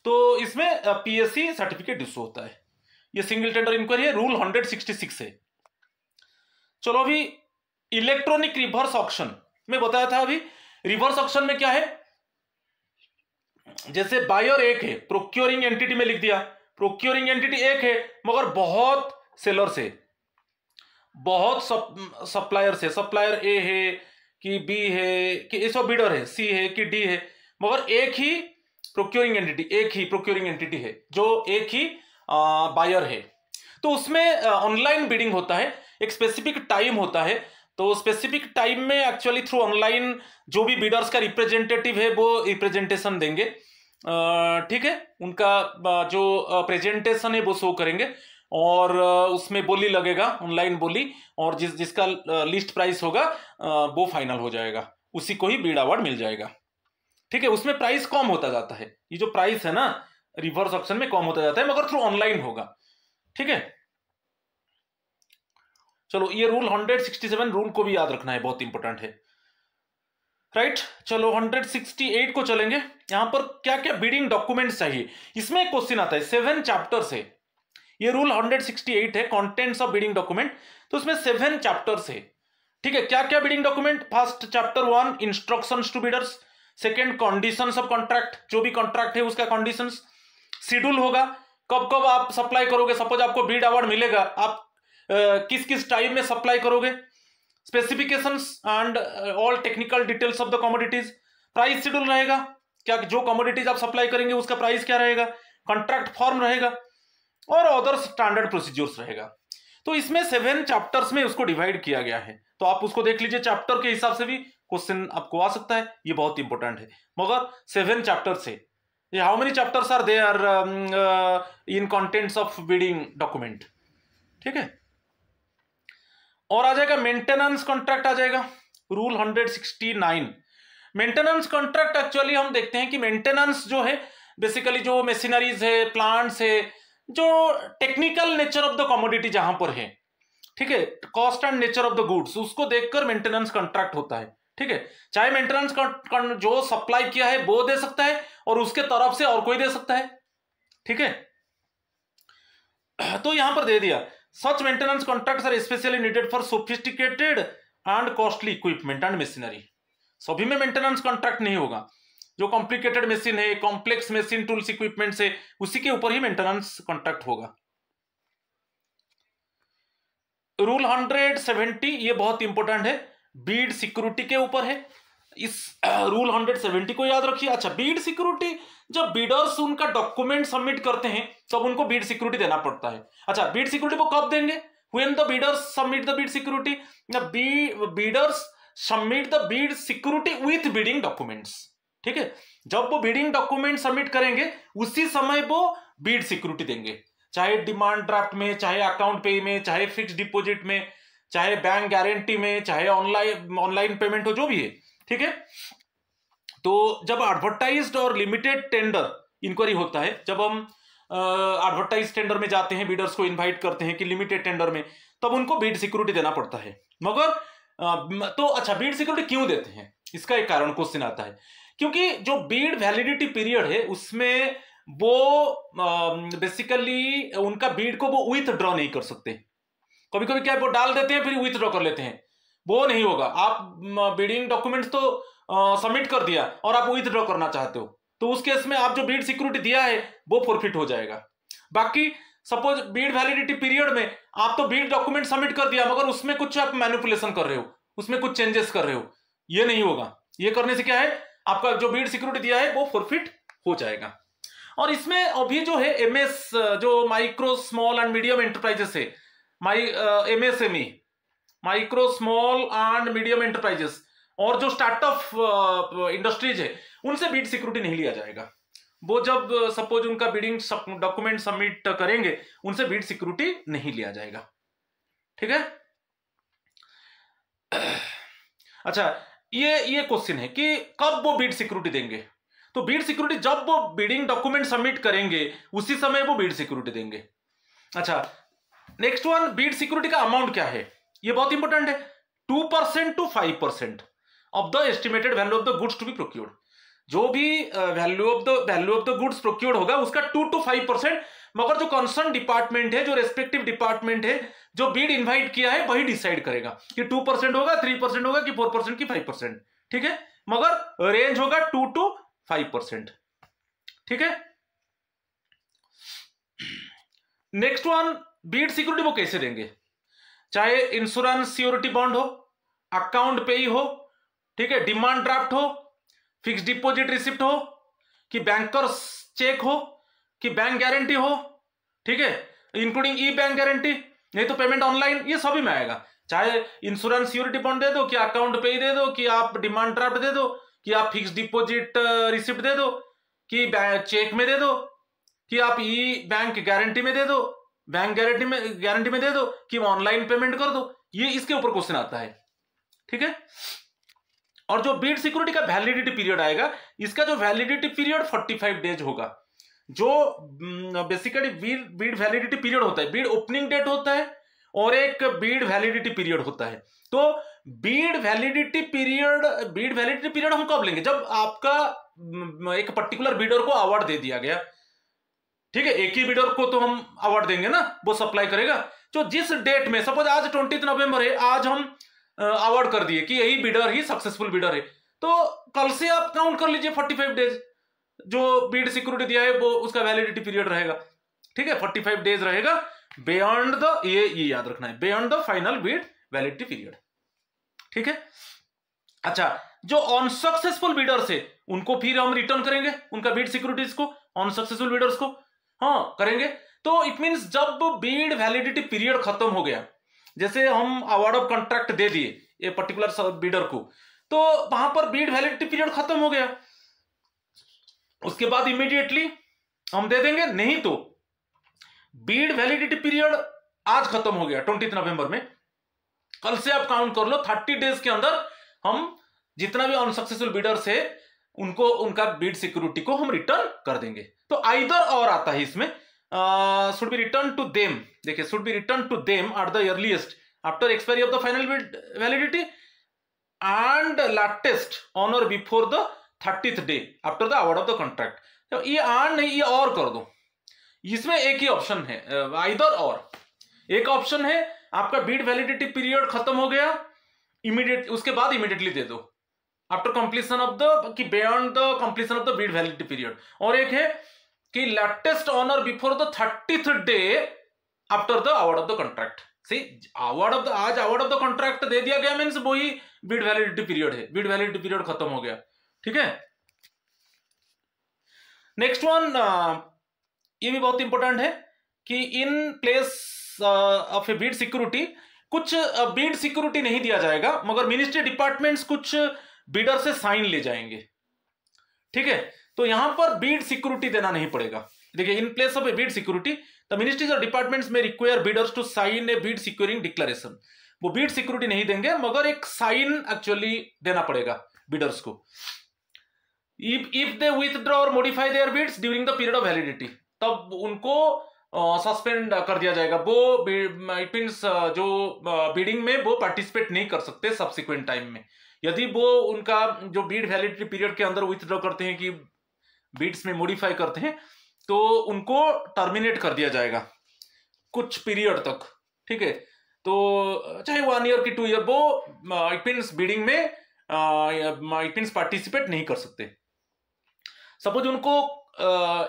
तो इसमें पीएससी सर्टिफिकेट इश्यू होता है। ये सिंगल टेंडर इंक्वायरी है, रूल 166 है। चलो अभी इलेक्ट्रॉनिक रिवर्स ऑक्शन में बताया था। अभी रिवर्स ऑक्शन में क्या है, जैसे बायर एक है, प्रोक्योरिंग एंटिटी में लिख दिया, प्रोक्योरिंग एंटिटी एक है मगर बहुत सेलर्स है, बहुत सप्लायर है, सप्लायर ए है कि बी है कि ये सब बिडर है, सी है कि डी है, मगर एक ही प्रोक्योरिंग एंटिटी, एक ही प्रोक्योरिंग एंटिटी है जो एक ही बायर है। तो उसमें ऑनलाइन बिडिंग होता है, एक स्पेसिफिक टाइम होता है। तो स्पेसिफिक टाइम में एक्चुअली थ्रू ऑनलाइन जो भी बिडर्स का रिप्रेजेंटेटिव है वो रिप्रेजेंटेशन देंगे, ठीक है, उनका जो प्रेजेंटेशन है वो शो करेंगे और उसमें बोली लगेगा, ऑनलाइन बोली, और जिसका लिस्ट प्राइस होगा वो फाइनल हो जाएगा, उसी को ही बीड अवार्ड मिल जाएगा। ठीक है, उसमें प्राइस कम होता जाता है, ये जो प्राइस है ना रिवर्स ऑक्शन में कम होता जाता है, मगर थ्रू ऑनलाइन होगा। ठीक है, चलो ये रूल 167 रूल को भी याद रखना है, बहुत इंपॉर्टेंट है। राइट, चलो 168 को चलेंगे। यहां पर क्या क्या बिडिंग डॉक्यूमेंट्स चाहिए, इसमें एक क्वेश्चन आता है, 7 चैप्टर्स है ये रूल 168 है, कंटेंट्स ऑफ बिडिंग डॉक्यूमेंट, तो उसमें 7 चैप्टर्स है। ठीक है, क्या क्या bidding document, first chapter 1 instructions to bidders, second conditions of contract, जो भी कॉन्ट्रैक्ट है उसका कंडीशंस, शेड्यूल होगा कब कब आप सप्लाई करोगे, सपोज आपको बीड अवार्ड मिलेगा, आप किस किस टाइम में सप्लाई करोगे, specifications and all technical details of the commodities, price schedule रहेगा, क्या जो कमोडिटीज आप सप्लाई करेंगे उसका प्राइस क्या रहेगा, कॉन्ट्रैक्ट फॉर्म रहेगा और अदर स्टैंडर्ड प्रोसीजर्स रहेगा। तो इसमें 7 चैप्टर्स में उसको डिवाइड किया गया है, तो आप उसको देख लीजिए, चैप्टर के हिसाब से भी क्वेश्चन आपको आ सकता है, ये बहुत इंपॉर्टेंट है। मगर 7 चैप्टर्स है, how many chapters are there in contents of bidding document. ठीक है, और आ जाएगा मेंटेनेंस कॉन्ट्रैक्ट, आ जाएगा रूल 169। मेंटेनेंस कॉन्ट्रैक्ट एक्चुअली हम देखते हैं कि मेंटेनेंस जो है बेसिकली जो मशीनरीज है, प्लांट्स है, जो technical nature of the commodity जहां पर है, ठीक है, cost and nature of the goods, उसको देखकर मेंटेनेंस कॉन्ट्रैक्ट होता है। ठीक है, चाहे मेंटेनेंस जो सप्लाई किया है वो दे सकता है और उसके तरफ से और कोई दे सकता है। ठीक है, तो यहां पर दे दिया, such maintenance contracts are specially needed for sophisticated and costly equipment and machinery. सभी में मेंटेनेंस कॉन्ट्रैक्ट नहीं होगा, जो कॉम्प्लिकेटेड मशीन है, कॉम्प्लेक्स मशीन टूल्स इक्विपमेंट है, उसी के ऊपर ही मेंटेनेंस कॉन्ट्रैक्ट होगा। रूल 170 ये बहुत इंपॉर्टेंट है, बीड सिक्योरिटी के ऊपर है, इस रूल 170 को याद रखिए। अच्छा, बीड सिक्योरिटी, जब बीडर्स उनका डॉक्यूमेंट सबमिट करते हैं तब उनको बीड सिक्योरिटी देना पड़ता है। अच्छा, बीड सिक्योरिटी वो कब देंगे, when the Bidder's submit the bid security, Bidder's submit the bid security with bidding documents. ठीक है, जब वो बिडिंग डॉक्यूमेंट सबमिट करेंगे उसी समय वो बीड सिक्योरिटी देंगे, चाहे डिमांड ड्राफ्ट में, चाहे अकाउंट पे में, चाहे फिक्स डिपॉजिट में, चाहे बैंक गारंटी में, चाहे ऑनलाइन पेमेंट हो, जो भी है। ठीक है, तो जब एडवर्टाइज्ड और लिमिटेड टेंडर इंक्वायरी होता है, जब हम एडवर्टाइज टेंडर में जाते हैं, बीडर्स को इनवाइट करते हैं कि लिमिटेड टेंडर में, तब उनको बीड सिक्योरिटी देना पड़ता है। मगर तो अच्छा, बीड सिक्योरिटी क्यों देते हैं, इसका एक कारण क्वेश्चन आता है, क्योंकि जो बीड वैलिडिटी पीरियड है उसमें वो बेसिकली उनका बीड को वो विथड्रॉ नहीं कर सकते। कभी कभी क्या वो डाल देते हैं फिर विथड्रॉ कर लेते हैं, वो नहीं होगा। आप बिडिंग डॉक्यूमेंट्स तो सबमिट कर दिया और आप विथड्रॉ करना चाहते हो, तो उस केस में आप जो बीड सिक्योरिटी दिया है वो फॉरफिट हो जाएगा। बाकी सपोज बीड वैलिडिटी पीरियड में आप तो बीड डॉक्यूमेंट सबमिट कर दिया मगर उसमें कुछ आप मैनिपुलेशन कर रहे हो, उसमें कुछ चेंजेस कर रहे हो, ये नहीं होगा। ये करने से क्या है, आपका जो बीड सिक्योरिटी दिया है वो फॉरफिट हो जाएगा। और इसमें अभी जो है एमएस, जो micro small and medium enterprises है, MSME, micro small and medium enterprises, और जो स्टार्टअप इंडस्ट्रीज है, उनसे बीड सिक्योरिटी नहीं लिया जाएगा। वो जब सपोज उनका बिडिंग डॉक्यूमेंट सबमिट करेंगे उनसे बीड सिक्योरिटी नहीं लिया जाएगा। ठीक है, अच्छा, ये क्वेश्चन है कि कब वो बीड सिक्योरिटी देंगे, तो बीड सिक्योरिटी जब वो बिडिंग डॉक्यूमेंट सबमिट करेंगे उसी समय वो बीड सिक्योरिटी देंगे। अच्छा, नेक्स्ट वन, बीड सिक्योरिटी का अमाउंट क्या है, ये बहुत इंपॉर्टेंट है, 2% to 5% of the estimated value of the goods to be procured. जो भी value of the goods procured होगा उसका 2 to 5%, मगर जो कंसर्न डिपार्टमेंट है, जो रेस्पेक्टिव डिपार्टमेंट है, जो बीड इनवाइट किया है वही डिसाइड करेगा कि 2% होगा, 3% होगा कि 4% की 5%। ठीक है, मगर रेंज होगा 2 to 5%। ठीक है, नेक्स्ट वन, बीड सिक्योरिटी वो कैसे देंगे, चाहे इंश्योरेंस सिक्योरिटी बॉन्ड हो, अकाउंट पे ही हो, ठीक है, डिमांड ड्राफ्ट हो, फिक्स डिपॉजिट रिसिप्ट हो, कि बैंकर्स चेक हो, कि बैंक गारंटी हो, ठीक है, इंक्लूडिंग ई बैंक गारंटी, नहीं तो पेमेंट ऑनलाइन, ये सभी में आएगा। चाहे इंश्योरेंस सिक्योरिटी बॉन्ड दे दो, कि अकाउंट पे ही दे दो, कि आप डिमांड ड्राफ्ट दे दो, कि आप फिक्स डिपॉजिट रिसिप्ट दे दो, कि चेक में दे दो, कि आप ई बैंक गारंटी में दे दो, बैंक गारंटी में दे दो, कि ऑनलाइन पेमेंट कर दो, ये इसके ऊपर क्वेश्चन आता है। ठीक है। और जो बीड सिक्योरिटी का वैलिडिटी पीरियड आएगा, इसका जो वैलिडिटी पीरियड 45 डेज होगा। जो बेसिकली बीड वैलिडिटी पीरियड होता है, बीड ओपनिंग डेट होता है और एक बीड वैलिडिटी पीरियड होता है। तो बीड वैलिडिटी पीरियड हम कब लेंगे? जब आपका एक पर्टिकुलर बीडर को अवार्ड दे दिया गया। ठीक है, एक ही बीडर को तो हम अवार्ड देंगे ना, वो सप्लाई करेगा। तो जिस डेट में, सपोज आज 20 नवंबर है, आज हम अवार्ड कर दिए कि यही बीडर ही सक्सेसफुल बीडर है, तो कल से आप काउंट कर लीजिए 45 डेज जो बीड सिक्योरिटी दिया है वो उसका वैलिडिटी पीरियड रहेगा। ठीक है, 45 डेज रहेगा बियॉन्ड द, ये याद रखना है, beyond the final bid validity period. ठीक है। अच्छा, जो अनसक्सेसफुल बीडर्स है उनको फिर हम रिटर्न करेंगे, उनका बीड सिक्योरिटीज को, अनसक्सेसफुल बीडर्स को हाँ करेंगे। तो इट मींस जब बीड वैलिडिटी पीरियड खत्म हो गया, जैसे हम अवार्ड ऑफ कॉन्ट्रैक्ट दे दिए ये पर्टिकुलर बीडर को, तो वहां पर बीड वैलिडिटी पीरियड खत्म हो गया, उसके बाद इमीडिएटली हम दे देंगे। नहीं तो बीड वैलिडिटी पीरियड आज खत्म हो गया 20 नवंबर में, कल से आप काउंट कर लो 30 डेज के अंदर हम जितना भी अनसक्सेसफुल बीडर्स है उनको, उनका बीड सिक्योरिटी को हम रिटर्न कर देंगे। तो आइदर और आता है इसमें, should be return to them, देखिए should be return to them at the earliest after expiry of the final bid validity and latest on और before the 30th day after the award of the contract. तो ये आन नहीं, ये और कर दो। इसमें एक ही ऑप्शन है, आइदर और। एक ऑप्शन है आपका बीड वैलिडिटी पीरियड खत्म हो गया, इमीडिएट उसके बाद इमीडिएटली दे दो आफ्टर कंप्लीशन ऑफ द, कि beyond the completion of the bid validity period. और एक है कि लेटेस्ट ऑन और before the 30th day after the award of the contract. See award of the, आज अवार्ड ऑफ द कॉन्ट्रैक्ट दे दिया गया मींस वही बीड वैलिडिटी पीरियड है, बीड वैलिडिटी पीरियड खत्म हो गया। ठीक है। नेक्स्ट वन, ये भी बहुत इंपॉर्टेंट है कि इन place of a bid security, कुछ बीड सिक्योरिटी नहीं दिया जाएगा मगर मिनिस्ट्री डिपार्टमेंट्स कुछ बीडर से साइन ले जाएंगे। ठीक है। तो यहां पर बीड सिक्योरिटी देना नहीं पड़ेगा। देखिए, in place of a bid security the ministries और डिपार्टमेंट्स में require bidders to sign a bid securing declaration. वो बीड सिक्योरिटी नहीं देंगे मगर एक साइन एक्चुअली देना पड़ेगा बीडर्स को। इफ दे विथड्रॉ और modify there beads during the period of validity, तब उनको सस्पेंड कर दिया जाएगा। वो इट मींस जो बीडिंग में वो पार्टिसिपेट नहीं कर सकते सब्सिक्वेंट टाइम में। यदि वो उनका जो बीड वैलिडिटी पीरियड के अंदर विथड्रॉ करते हैं, कि बीड्स में मॉडिफाई करते हैं, तो उनको टर्मिनेट कर दिया जाएगा कुछ पीरियड तक। ठीक है। तो चाहे 1 ईयर की 2 ईयर, वो इट मींस बीडिंग में इट मींस पार्टिसिपेट नहीं कर सकते। सपोज उनको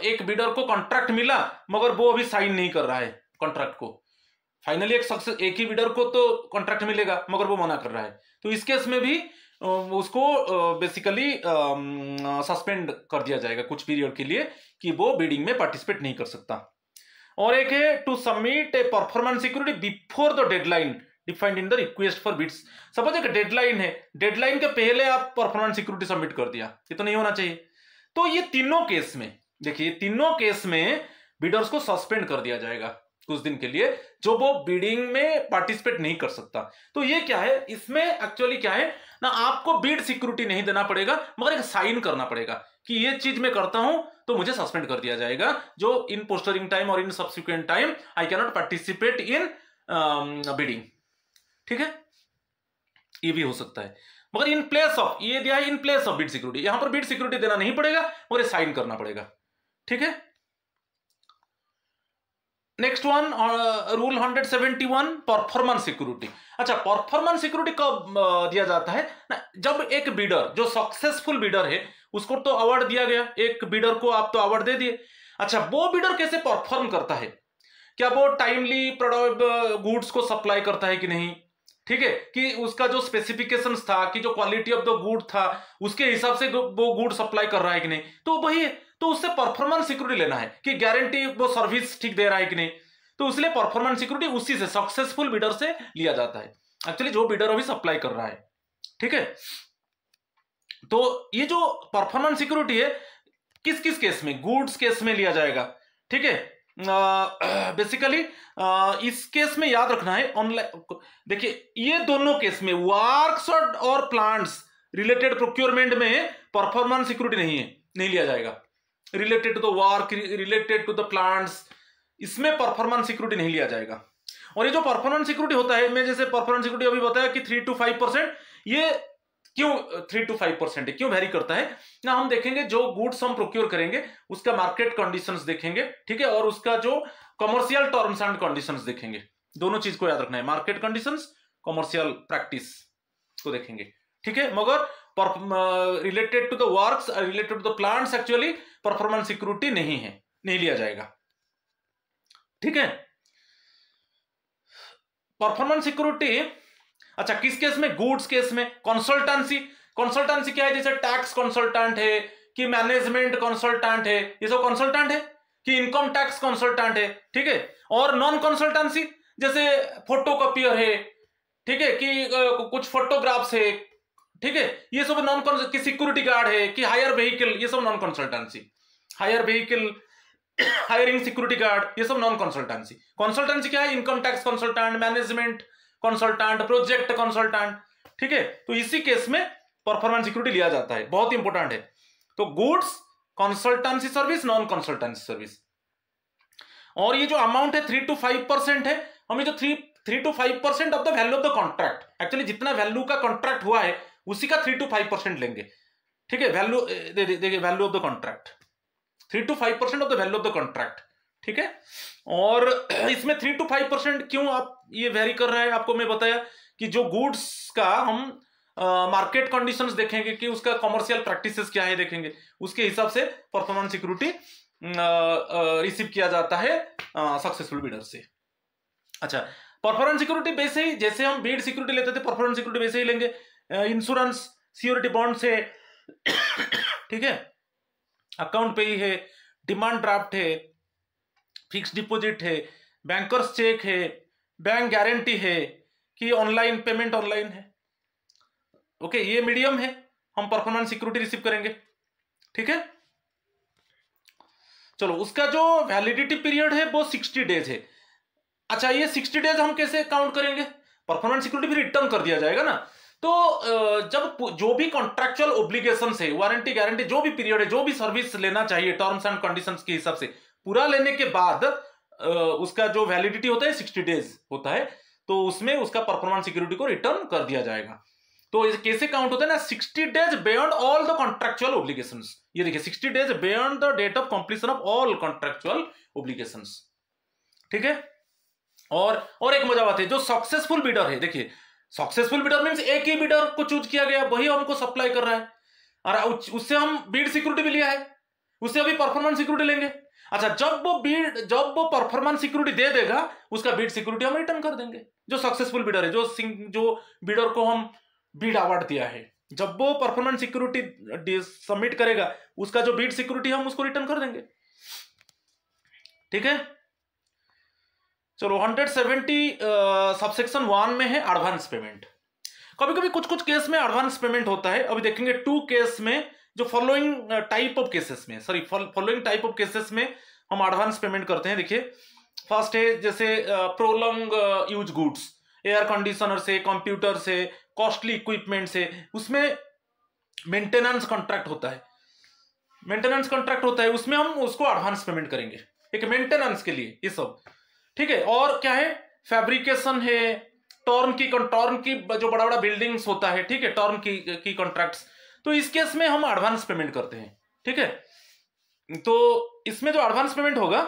एक बीडर को कॉन्ट्रैक्ट मिला मगर वो अभी साइन नहीं कर रहा है कॉन्ट्रैक्ट को, फाइनली एक ही बीडर को तो कॉन्ट्रैक्ट मिलेगा मगर वो मना कर रहा है, तो इस केस में भी उसको बेसिकली सस्पेंड कर दिया जाएगा कुछ पीरियड के लिए, कि वो बीडिंग में पार्टिसिपेट नहीं कर सकता। और एक है to submit a performance security before the deadline defined in the request for bids. Suppose एक डेडलाइन है, डेडलाइन के पहले आप परफॉर्मेंस सिक्योरिटी सबमिट कर दिया, ये तो नहीं होना चाहिए। तो ये तीनों केस में, देखिए तीनों केस में बीडर्स को सस्पेंड कर दिया जाएगा कुछ दिन के लिए, जो वो बीडिंग में पार्टिसिपेट नहीं कर सकता। तो ये क्या है, इसमें एक्चुअली क्या है ना, आपको बीड सिक्योरिटी नहीं देना पड़ेगा मगर एक साइन करना पड़ेगा कि ये चीज मैं करता हूं तो मुझे सस्पेंड कर दिया जाएगा, जो इन पोस्टरिंग टाइम और in subsequent time I can not participate in bidding. ठीक है, ये भी हो सकता है। मगर इन प्लेस ऑफ, ये दिया है इन प्लेस ऑफ बीड सिक्योरिटी, यहां पर बीड सिक्योरिटी देना नहीं पड़ेगा और ये साइन करना पड़ेगा। ठीक है। Next one, rule 171, performance security. अच्छा, परफॉर्मेंस सिक्योरिटी कब दिया जाता है ना, जब एक बीडर जो सक्सेसफुल बीडर है उसको तो अवार्ड दिया गया, एक बीडर को आप तो अवार्ड दे दिए। अच्छा, वो बीडर कैसे परफॉर्म करता है, क्या वो टाइमली गुड्स को सप्लाई करता है कि नहीं, ठीक है, कि उसका जो स्पेसिफिकेशंस था, कि जो क्वालिटी ऑफ द गुड था उसके हिसाब से वो गुड सप्लाई कर रहा है कि नहीं, तो वही, तो उससे परफॉर्मेंस सिक्योरिटी लेना है कि गारंटी वो सर्विस ठीक दे रहा है कि नहीं। तो इसलिए परफॉर्मेंस सिक्योरिटी उसी से, सक्सेसफुल बीडर से लिया जाता है, एक्चुअली जो बीडर अभी सप्लाई कर रहा है। ठीक है। तो ये जो परफॉर्मेंस सिक्योरिटी है, किस किस केस में? गुड्स केस में लिया जाएगा, ठीक है। बेसिकली इस केस में याद रखना है ऑनलाइन, देखिए ये दोनों केस में वर्क्स और प्लांट्स रिलेटेड प्रोक्योरमेंट में परफॉर्मेंस सिक्योरिटी नहीं है, नहीं लिया जाएगा। Related to the work, related to the plants, इसमें परफॉर्मेंस सिक्योरिटी नहीं लिया जाएगा। और ये जो परफॉर्मेंस सिक्योरिटी होता है, मैं जैसे परफॉर्मेंस सिक्योरिटी अभी बताया कि 3 to 5%, ये क्यों 3 to 5% है, क्यों वेरी करता है ना, हम देखेंगे जो गुड्स हम प्रोक्योर करेंगे उसका मार्केट कंडीशंस देखेंगे, ठीक है, और उसका जो कमर्शियल टर्म्स एंड कंडीशंस देखेंगे। दोनों चीज को याद रखना है, मार्केट कंडीशंस, कमर्शियल प्रैक्टिस को देखेंगे, ठीक है। मगर related to the works, related to the plants actually performance security नहीं है, नहीं लिया जाएगा, ठीक है। परफॉर्मेंस सिक्योरिटी, अच्छा किस केस में? गुड्स केस में। कंसल्टेंसी, कंसल्टेंसी क्या है? जैसे टैक्स कंसल्टेंट है कि मैनेजमेंट कंसल्टेंट है, ये सब कंसल्टेंट है, कि इनकम टैक्स कंसल्टेंट है, ठीक है। और नॉन कंसल्टेंसी जैसे फोटोकॉपियर है, ठीक है, कि कुछ फोटोग्राफ्स है, ठीक है, ये सब नॉन कि सिक्योरिटी गार्ड है, कि हायर व्हीकल, ये सब non consultancy. Hire vehicle, hiring security guard, ये सब नॉन कंसल्टेंसी। कंसल्टेंसी क्या है? Income tax consultant, management consultant, project consultant, ठीक है। तो इसी केस में परफॉर्मेंस सिक्योरिटी लिया जाता है, बहुत इंपॉर्टेंट है। तो goods, consultancy service, non consultancy service. और ये जो अमाउंट है 3 to 5% है, हमें जो 3 to 5% of the value of the contract, actually जितना वैल्यू का कॉन्ट्रैक्ट हुआ है उसी का 3 to 5% लेंगे, ठीक है। वैल्यू देखिए, value of the contract 3 to 5% of the value of the contract, ठीक है। और इसमें 3 to 5% क्यों आप ये वेरी कर रहा है, आपको मैं बताया कि जो गुड्स का हम मार्केट कंडीशंस देखेंगे कि उसका कमर्शियल प्रैक्टिसेस क्या है देखेंगे, उसके हिसाब से परफॉर्मेंस सिक्योरिटी रिसीव किया जाता है सक्सेसफुल बिडर से। अच्छा, परफॉर्मेंस सिक्योरिटी वैसे ही जैसे हम बीड सिक्योरिटी लेते थे, परफॉर्मेंस सिक्योरिटी वैसे ही लेंगे। इंश्योरेंस सिक्योरिटी बॉन्ड से, ठीक है, अकाउंट पे ही है, डिमांड ड्राफ्ट है, फिक्स डिपॉजिट है, बैंकर्स चेक है, बैंक गारंटी है, कि ऑनलाइन पेमेंट ऑनलाइन है, ओके, ये मीडियम है, हम परफॉर्मेंस सिक्योरिटी रिसीव करेंगे, ठीक है। चलो, उसका जो वैलिडिटी पीरियड है वो 60 डेज है। अच्छा, ये 60 डेज हम कैसे काउंट करेंगे? परफॉर्मेंस सिक्योरिटी भी रिटर्न कर दिया जाएगा ना, तो जब जो भी कॉन्ट्रैक्चुअल ऑब्लिगेशंस है, वारंटी गारंटी जो भी पीरियड है, जो भी सर्विस लेना चाहिए टर्म्स एंड कंडीशंस के हिसाब से पूरा लेने के बाद उसका जो वैलिडिटी होता है 60 डेज होता है, तो उसमें उसका परफॉर्मेंस सिक्योरिटी को रिटर्न कर दिया जाएगा। तो कैसे काउंट होता है ना, 60 days beyond all the contractual obligations. ये देखिए, 60 days beyond the date of completion of all contractual obligations, ठीक है। और एक मजा बात है, जो सक्सेसफुल बिडर है, देखिए सक्सेसफुल बिडर मींस एक ही बिडर को चूज किया गया, वही हमको सप्लाई कर रहा है, और उससे हम बीड सिक्योरिटी भी लिया है, उससे अभी परफॉर्मेंस सिक्योरिटी लेंगे। अच्छा, जब वो परफॉर्मेंस सिक्योरिटी दे देगा, उसका बीड सिक्योरिटी हम रिटर्न कर देंगे। जो सक्सेसफुल बिडर है, जो बिडर को हम बीड अवार्ड दिया है, जब वो परफॉर्मेंस सिक्योरिटी सबमिट करेगा, उसका जो बीड सिक्योरिटी हम उसको रिटर्न कर देंगे, ठीक है। चलो, 170 सबसेक्शन 1 में है एडवांस पेमेंट। कभी कभी कुछ केस में एडवांस पेमेंट होता है, अभी देखेंगे 2 केस में, जो फॉलोइंग टाइप ऑफ केसेस में, फॉलोइंग टाइप ऑफ केसेस में हम एडवांस पेमेंट करते हैं। देखिए, फर्स्ट है जैसे prolong use goods, air conditioner से, कंप्यूटर से, कॉस्टली इक्विपमेंट से, उसमें मेंटेनेंस कॉन्ट्रैक्ट होता है, उसमें हम उसको एडवांस पेमेंट करेंगे, एक मेंटेनेंस के लिए, ये सब, ठीक है। और क्या है, फैब्रिकेशन है, टर्न की जो बड़ा बड़ा बिल्डिंग्स होता है, ठीक है, टर्न की कॉन्ट्रैक्ट्स, तो इस केस में हम एडवांस पेमेंट करते हैं, ठीक है। तो इसमें जो एडवांस पेमेंट होगा,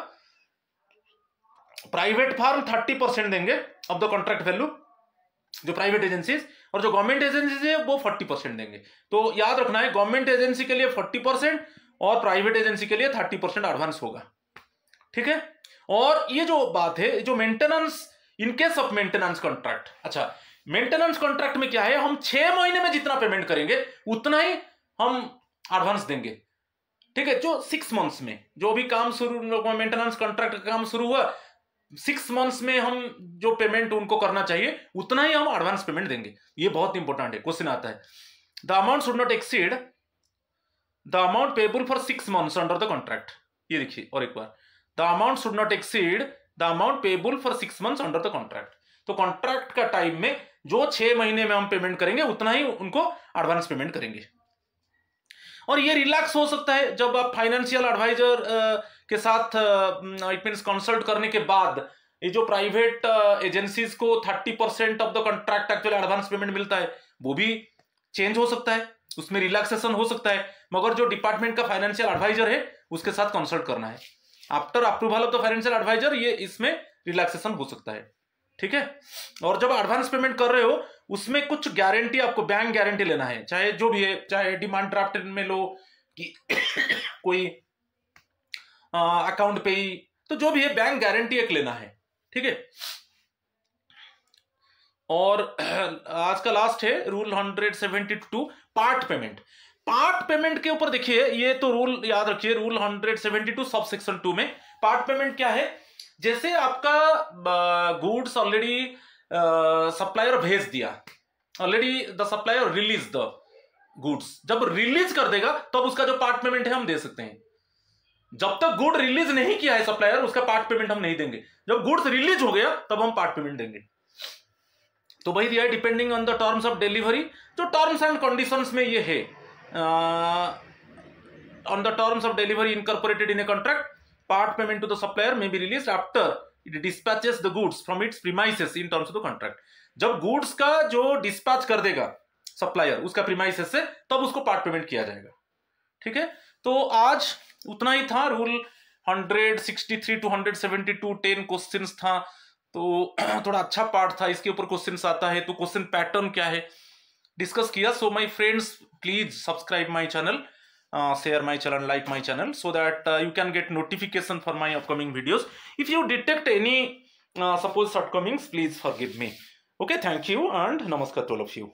प्राइवेट फार्म 30% देंगे ऑफ द कॉन्ट्रैक्ट वैल्यू, जो प्राइवेट एजेंसीज, और जो गवर्नमेंट एजेंसीज है वो 40% देंगे। तो याद रखना है, गवर्नमेंट एजेंसी के लिए 40% और प्राइवेट एजेंसी के लिए 30% एडवांस होगा, ठीक है। और ये जो बात है, जो maintenance, in case of maintenance contract, अच्छा मेंटेनेंस कॉन्ट्रैक्ट में क्या है, हम 6 महीने में जितना पेमेंट करेंगे उतना ही हम एडवांस देंगे, ठीक है। जो 6 मंथ्स में जो भी काम शुरू, मेंटेनेंस कॉन्ट्रैक्ट का काम शुरू हुआ, 6 मंथ्स में हम जो पेमेंट उनको करना चाहिए उतना ही हम एडवांस पेमेंट देंगे। ये बहुत इंपॉर्टेंट है, क्वेश्चन आता है। The amount should not exceed the amount payable for 6 months under the contract. ये देखिए और एक बार, the amount should not exceed the amount payable for 6 months under the contract. तो कॉन्ट्रैक्ट का टाइम में जो 6 महीने में हम पेमेंट करेंगे उतना ही उनको एडवांस पेमेंट करेंगे। और ये रिलैक्स हो सकता है जब आप फाइनेंशियल एडवाइजर के साथ इट मींस कंसल्ट करने के बाद ये जो प्राइवेट एजेंसीज को 30% of the contract actual advance payment मिलता है वो भी चेंज हो सकता है, उसमें रिलैक्सेशन हो सकता है। मगर जो डिपार्टमेंट का फाइनेंशियल एडवाइजर है उसके साथ कंसल्ट करना है। After approval of the financial adviser ये इसमें रिलैक्सेशन हो सकता है, ठीक है। और जब एडवांस पेमेंट कर रहे हो उसमें कुछ गारंटी, आपको बैंक गारंटी लेना है, चाहे जो भी है, चाहे डिमांड ड्राफ्ट में लो कि कोई अकाउंट पे ही, तो जो भी है बैंक गारंटी एक लेना है, ठीक है। और आज का लास्ट है rule 172 part payment. Part payment के ऊपर देखिए, ये तो रूल याद रखिए, रूल 172 सब सेक्शन 2 में पार्ट पेमेंट क्या है। जैसे आपका गुड्स ऑलरेडी सप्लायर भेज दिया, already the supplier release the goods, जब रिलीज कर देगा तब उसका जो पार्ट पेमेंट है हम दे सकते हैं। जब तक गुड रिलीज नहीं किया है सप्लायर उसका पार्ट पेमेंट हम नहीं देंगे। जब गुड्स रिलीज हो गया तब हम पार्ट पेमेंट देंगे। तो भाई दिया है depending on the terms of delivery, जो टर्म्स एंड कंडीशंस में ये है, on the terms of delivery incorporated in a contract, part payment to the supplier may be released after it dispatches the goods from its premises in terms of the contract। जब गुड्स का जो डिस्पैच कर देगा सप्लायर उसका प्रीमाइसेस से, तब उसको पार्ट पेमेंट किया जाएगा, ठीक है। तो आज उतना ही था, रूल 163 to 172 10 क्वेश्चंस था, तो थोड़ा अच्छा पार्ट था। इसके ऊपर क्वेश्चंस आता है तो क्वेश्चन पैटर्न क्या है डिस्कस किया। So my friends please subscribe my channel, share my channel, like my channel, so that you can get notification for my upcoming videos. If you detect any suppose shortcomings, please forgive me. Okay, thank you and namaskar to all of you.